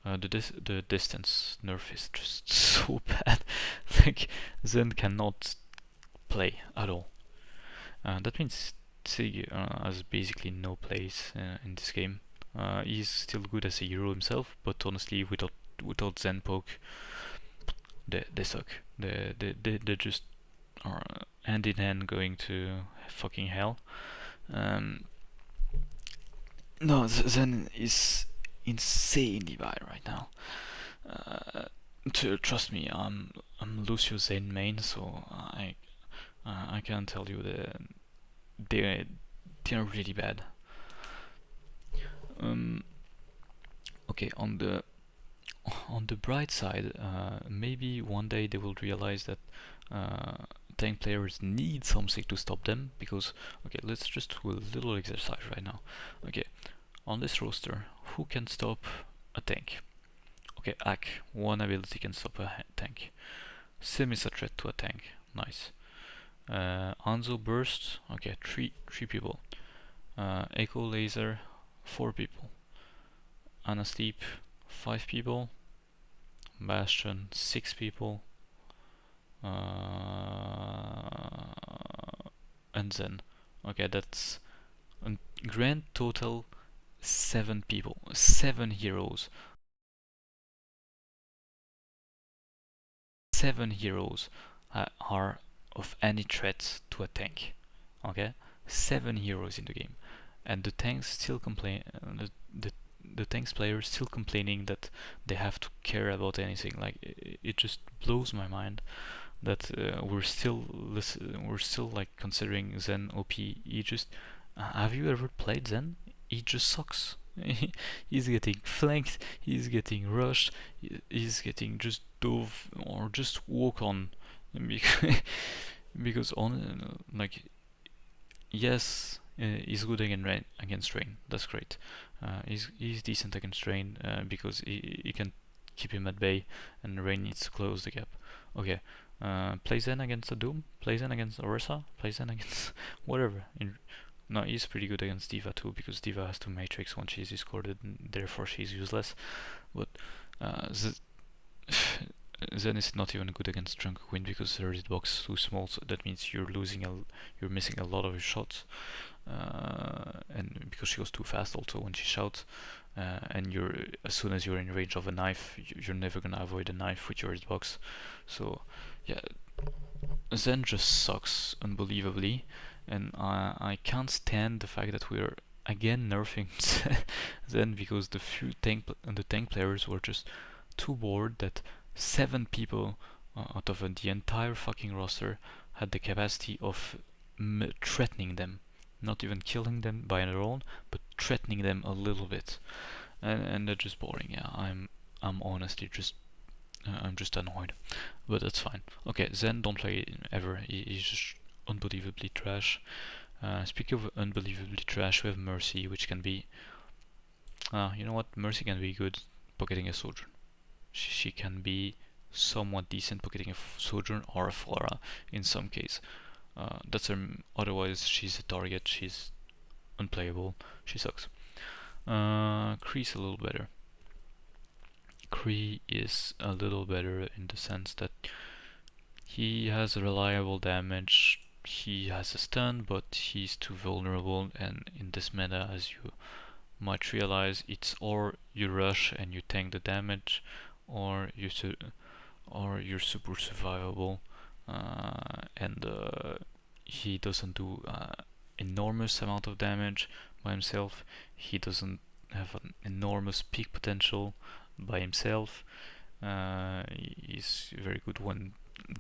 The distance nerf is just so bad. Like Zen cannot play at all. That means Sig has basically no place in this game. He's still good as a hero himself, but honestly, without Zen poke, they suck. They just are hand in hand going to fucking hell. Um, no, Zen is insanely bad right now. Trust me, I'm Lucio Zen main, so I can tell you that they they're really bad. Um, okay, on the bright side, maybe one day they will realize that tank players need something to stop them. Because okay, let's just do a little exercise right now. Okay, on this roster, who can stop a tank? Okay, Ak, one ability can stop a tank. Sim is a threat to a tank. Nice. Anzo burst. Okay, three people. Echo laser, 4 people. Anasleep, 5 people. Bastion, 6 people. and then, okay, that's a grand total 7 people, 7 heroes. 7 heroes are of any threat to a tank. Okay, 7 heroes in the game, and the tanks still complain. The tanks players still complaining that they have to care about anything. Like it just blows my mind that we're still like considering Zen OP. He just have you ever played Zen? He just sucks. He's getting flanked. He's getting rushed. He's getting just dove or just walk on because on like yes, he's good against rain. That's great. He's decent against rain because he can keep him at bay, and rain needs to close the gap. Okay. Play Zen against the Doom. Play Zen against Orisa. Play Zen against whatever. No, he's pretty good against Diva too because Diva has to matrix when she's discorded, and therefore she's useless. But the Zen is not even good against Drunk Queen because her hitbox is too small, so that means you're missing a lot of your shots, and because she goes too fast also when she shouts, and as soon as you're in range of a knife, you're never gonna avoid a knife with your hitbox. So yeah, Zen just sucks unbelievably, and I can't stand the fact that we're again nerfing Zen because the tank players were just too bored that 7 people out of the entire fucking roster had the capacity of threatening them, not even killing them by their own, but threatening them a little bit, and they're just boring. Yeah, I'm honestly just I'm just annoyed, but that's fine. Okay, Zen don't play ever. He's just unbelievably trash. Speaking of unbelievably trash, we have Mercy, which can be. You know what? Mercy can be good pocketing a Sojourn. She can be somewhat decent pocketing a Sojourn or a Flora in some case. Otherwise, she's a target. She's unplayable. She sucks. Kree's a little better. Kree is a little better in the sense that he has reliable damage. He has a stun, but he's too vulnerable. And in this meta, as you might realize, it's or you rush and you tank the damage, or you're super survivable, and he doesn't do enormous amount of damage by himself. He doesn't have an enormous peak potential by himself. He's very good when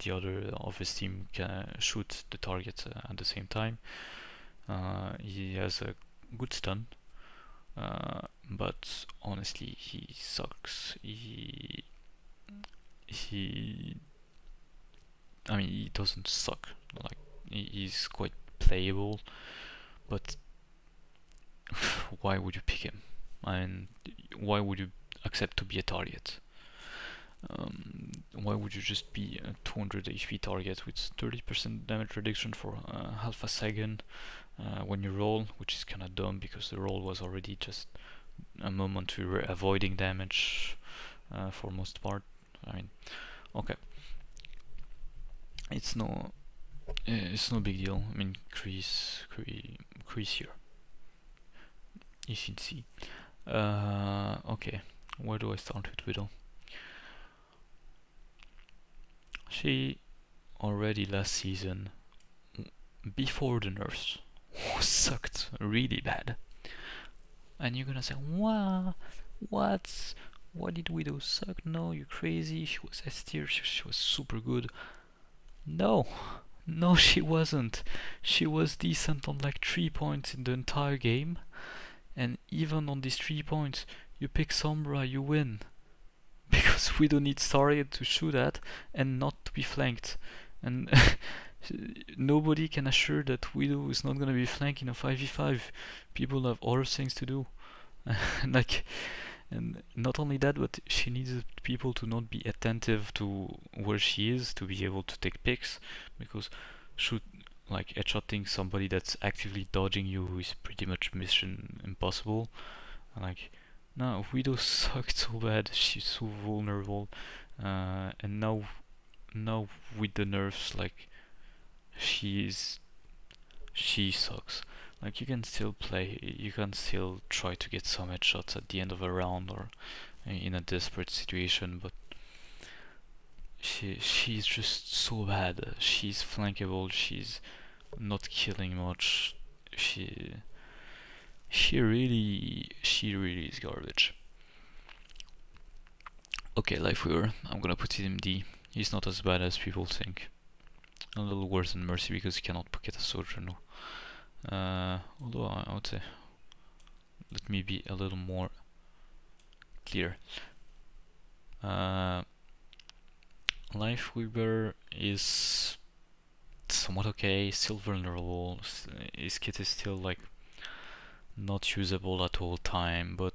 the other of his team can shoot the target at the same time. He has a good stun, but honestly, he sucks. He I mean, he doesn't suck. Like he's quite playable, but why would you pick him? I mean, why would you accept to be a target? Why would you just be a 200 HP target with 30% damage reduction for half a second when you roll, which is kind of dumb because the roll was already just a moment we were avoiding damage for most part. I mean, okay, it's no big deal. I mean, Kree's here. You should see. Okay, where do I start with Widow? She already last season, before the nerfs, sucked really bad. And you're gonna say, wow, what? Why did Widow suck? No, you're crazy. She was S tier. She was super good. No, no, she wasn't. She was decent on like 3 points in the entire game. And even on these 3 points, you pick Sombra, you win. Because we don't need Zarya to shoot at and not to be flanked. And nobody can assure that Widow is not gonna be flanking a 5v5. People have other things to do. Like, and not only that, but she needs people to not be attentive to where she is to be able to take picks, because shoot like headshotting somebody that's actively dodging you is pretty much mission impossible. And like, no, Widow sucked so bad. She's so vulnerable, and now now with the nerfs, like she's she sucks. Like you can still play, you can still try to get some headshots at the end of a round or in a desperate situation, but she's just so bad. She's flankable. She's not killing much. She she really is garbage. Okay, Life Weaver. I'm gonna put him D. He's not as bad as people think. A little worse than Mercy because he cannot pocket a soldier now. Although I would say, let me be a little more clear. Uh, Life Weaver is somewhat okay, still vulnerable. His kit is still like not usable at all time, but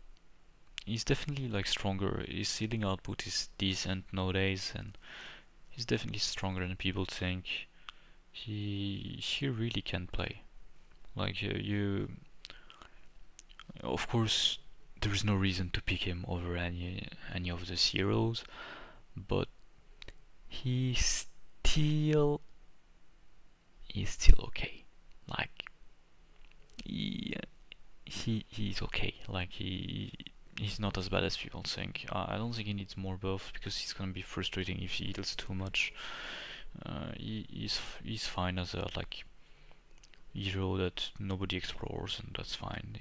he's definitely like stronger. His healing output is decent nowadays, and he's definitely stronger than people think. He really can play. Like you, of course, there is no reason to pick him over any of the heroes, but he still is still okay. Like he's okay. Like he's not as bad as people think. I don't think he needs more buff because he's gonna be frustrating if he heals too much. He's fine as a like hero that nobody explores, and that's fine.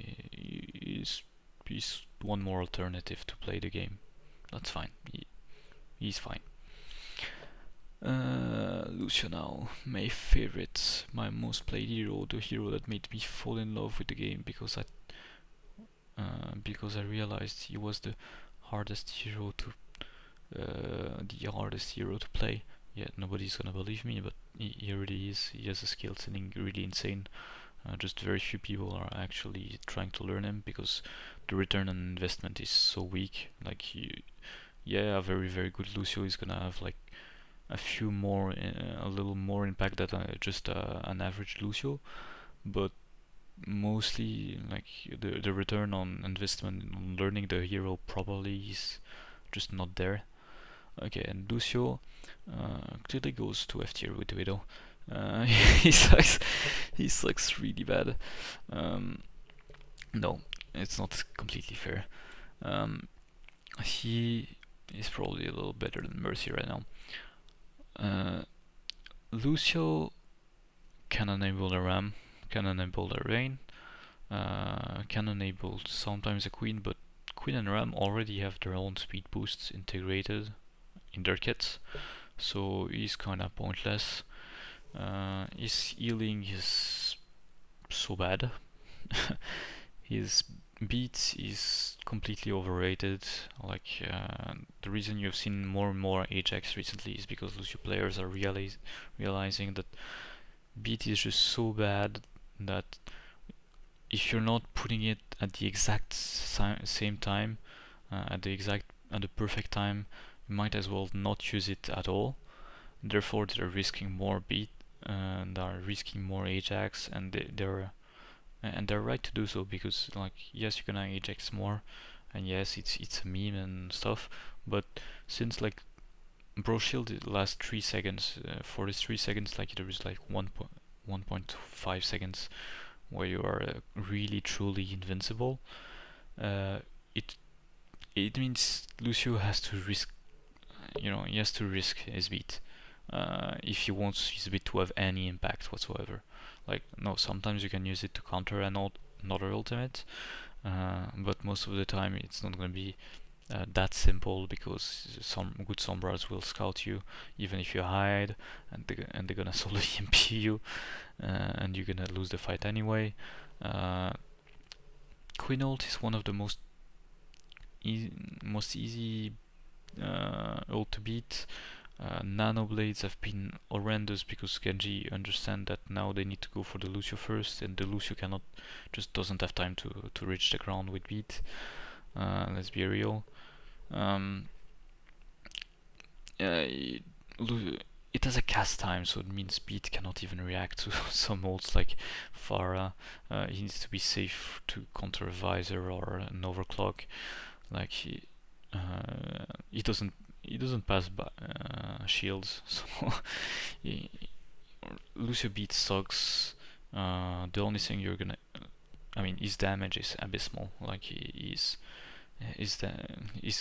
He's one more alternative to play the game. That's fine. He's fine. Lucio now, my favorite, my most played hero, the hero that made me fall in love with the game because I realized he was the hardest hero to play. Yeah, nobody's gonna believe me, but he really is. He has a skill setting really insane. Just very few people are actually trying to learn him because the return on investment is so weak. Like, yeah, a very very good Lucio is gonna have like a little more impact than just an average Lucio, but mostly like the return on investment on learning the hero properly is just not there. Okay, and Lucio clearly goes to F tier with Widow. He sucks. He sucks really bad. Um, no, it's not completely fair. Um, he is probably a little better than Mercy right now. Lucio can enable a Ram, can enable a Rain, can enable sometimes a Queen, but Queen and Ram already have their own speed boosts integrated in their kits, so he's kinda pointless. His healing is so bad. His beat is completely overrated. Like the reason you've seen more and more Ajax recently is because Lucio players are realizing that beat is just so bad that if you're not putting it at the exact same time, at the perfect time, you might as well not use it at all. Therefore, they're risking more beat and are risking more Ajax, and they're right to do so because, like, yes, you're gonna Ajax more, and yes, it's a meme and stuff, but since like Bro Shield lasts 3 seconds, for this 3 seconds, like there is like 1.5 seconds where you are really truly invincible. Uh, it it means Lucio has to risk, he has to risk his beat if he wants his beat to have any impact whatsoever. Like, no, sometimes you can use it to counter another ultimate, but most of the time it's not going to be that simple because some good Sombras will scout you even if you hide, and they're gonna solo EMP you, and you're gonna lose the fight anyway. Uh, Queen ult is one of the most easy ult to beat. Nano blades have been horrendous because Genji understand that now they need to go for the Lucio first, and the Lucio just doesn't have time to reach the ground with beat. Let's be real. Um, it has a cast time, so it means beat cannot even react to some ults like Pharah. He needs to be safe to counter a visor or an overclock. Like he doesn't. he doesn't pass by shields, so he, Lucio beat sucks. The only thing you're gonna, I mean, his damage is abysmal. Like his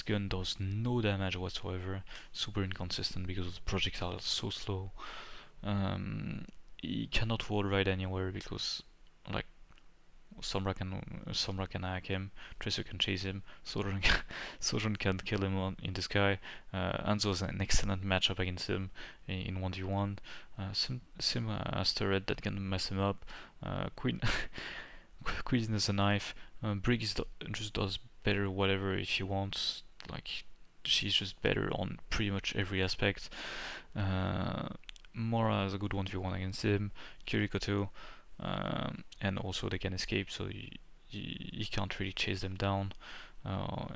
gun does no damage whatsoever. Super inconsistent because the projectile is so slow. Um, he cannot wall ride anywhere because like Sombra can hack him, Tracer can chase him, Sojourn can't kill him in the sky. Anzo is an excellent matchup against him in 1v1. Sim has turret that can mess him up. Queen Queen is a knife. Briggs just does better whatever she wants. Like she's just better on pretty much every aspect. Uh, Mora has a good 1v1 against him. Kiriko too. And also they can escape, so you can't really chase them down. Uh,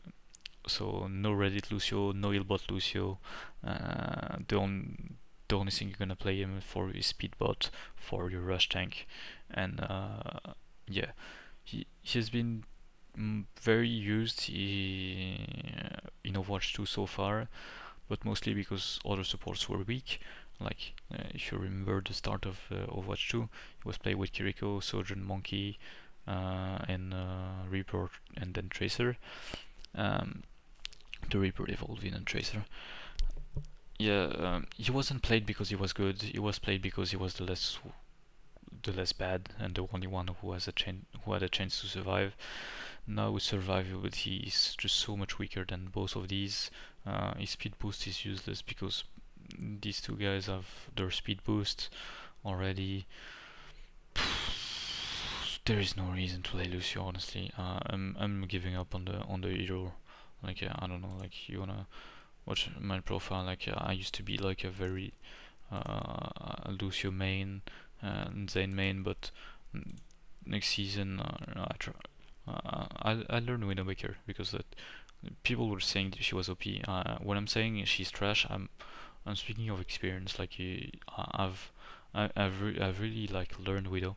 so no Reddit Lucio, no Illbot Lucio. The only thing you're gonna play him for is Speedbot for your rush tank, and yeah, he has been very used in Overwatch 2 so far, but mostly because other supports were weak. Like if you remember the start of Overwatch 2, it was played with Kiriko, Sojourn, Monkey, and Reaper, and then Tracer. Um, the Reaper evolved in and Tracer. Yeah, he wasn't played because he was good. He was played because he was the less bad and the only one who had a chance to survive. Now with survivability, he's just so much weaker than both of these. His speed boost is useless because these two guys have their speed boost already. There is no reason to play Lucio, honestly. I'm giving up on the hero. Like I don't know. Like you wanna watch my profile? Like I used to be like a very Lucio main and Zane main, but next season I learned Widowmaker because that people were saying that she was OP. When I'm saying she's trash, I'm speaking of experience. Like I've really like learned Widow.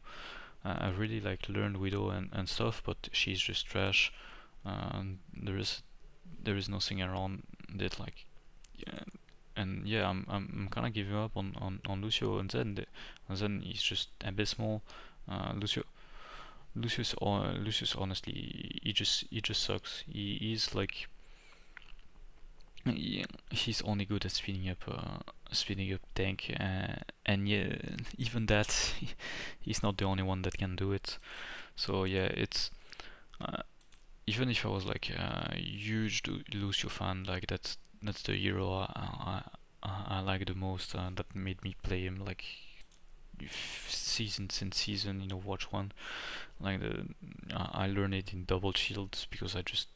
I've really like learned Widow and stuff, but she's just trash. There is nothing around it. Like yeah, and yeah, I'm kind of giving up on Lucio, and then he's just abysmal. Lucio Lucius honestly he just sucks. He's like he's only good at speeding up tank, and yeah, even that he's not the only one that can do it. So yeah, it's uh, even if I was like a huge Lucio fan, like that's the hero I like the most. That made me play him like season since season, watch one. Like I learned it in double shields because I just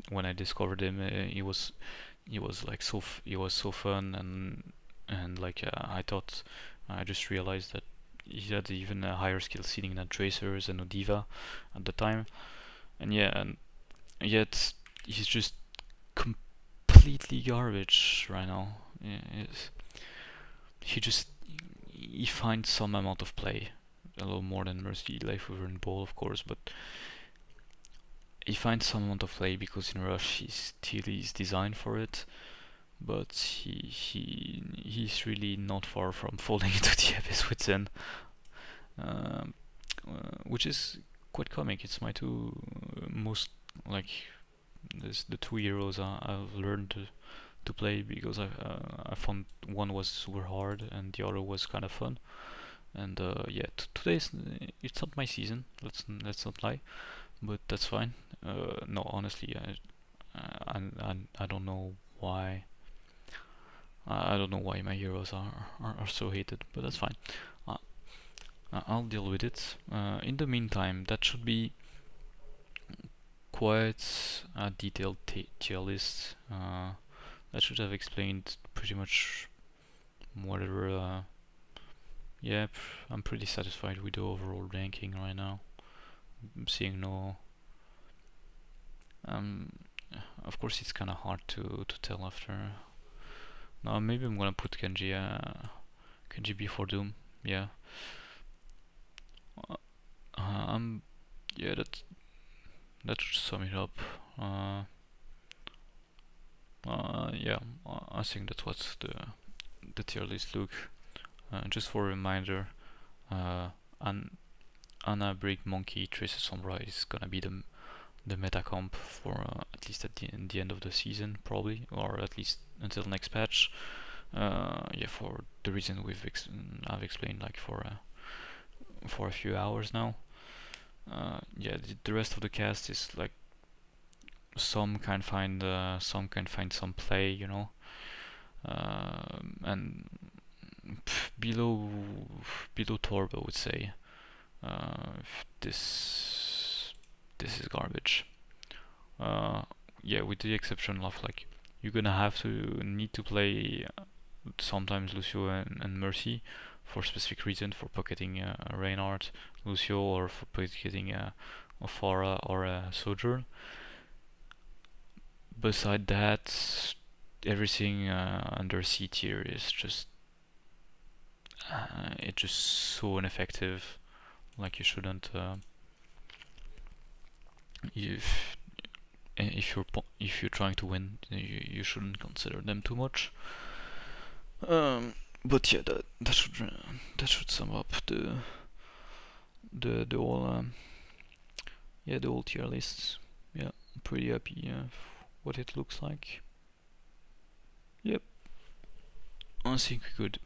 when I discovered him, he was like he was so fun, and like I thought I just realized that he had even a higher skill ceiling than Tracers and Odiva at the time, and yeah, and yet he's just completely garbage right now. Yeah, he just he finds some amount of play, a little more than Mercy, Life Weaver, and Ball, of course, but he finds some amount of play because in Rush he still is designed for it, but he's really not far from falling into the abyss with Zen, um, which is quite comic. It's my two most like this the two heroes I've learned to play because I found one was super hard and the other was kind of fun. And yeah, today's it's not my season. Let's not lie, but that's fine. No, honestly, I don't know why. I don't know why my heroes are so hated, but that's fine. Uh, I'll deal with it. In the meantime, that should be quite a detailed tier list. That should have explained pretty much whatever. Yeah, I'm pretty satisfied with the overall ranking right now. I'm seeing no. Um, of course, it's kind of hard to tell after. No, maybe I'm gonna put Kenji before Doom. Yeah. Um. Yeah, that should sum it up. Uh, Yeah, I think that's what the tier list look. Just for a reminder, an Anna Brig Monkey Tracer Sombra is gonna be the meta comp for at least at the end of the season, probably, or at least until next patch. Yeah, for the reason I've explained like for a few hours now. Yeah, the rest of the cast is like some can find some play, you know, and below Torb, I would say this is garbage. Uh, yeah, with the exception of like you're gonna have to need to play sometimes Lucio and Mercy for specific reason, for pocketing Reinhardt, Lucio, or for pocketing a Pharah or a Sojourn. Beside that, everything under C tier is just it's just so ineffective. Like you shouldn't if if you're trying to win, you shouldn't consider them too much. But yeah, that should sum up the whole yeah, the whole tier list. Yeah, I'm pretty happy what it looks like. Yep, I think we could.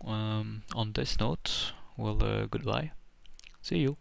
On this note, well, goodbye. See you.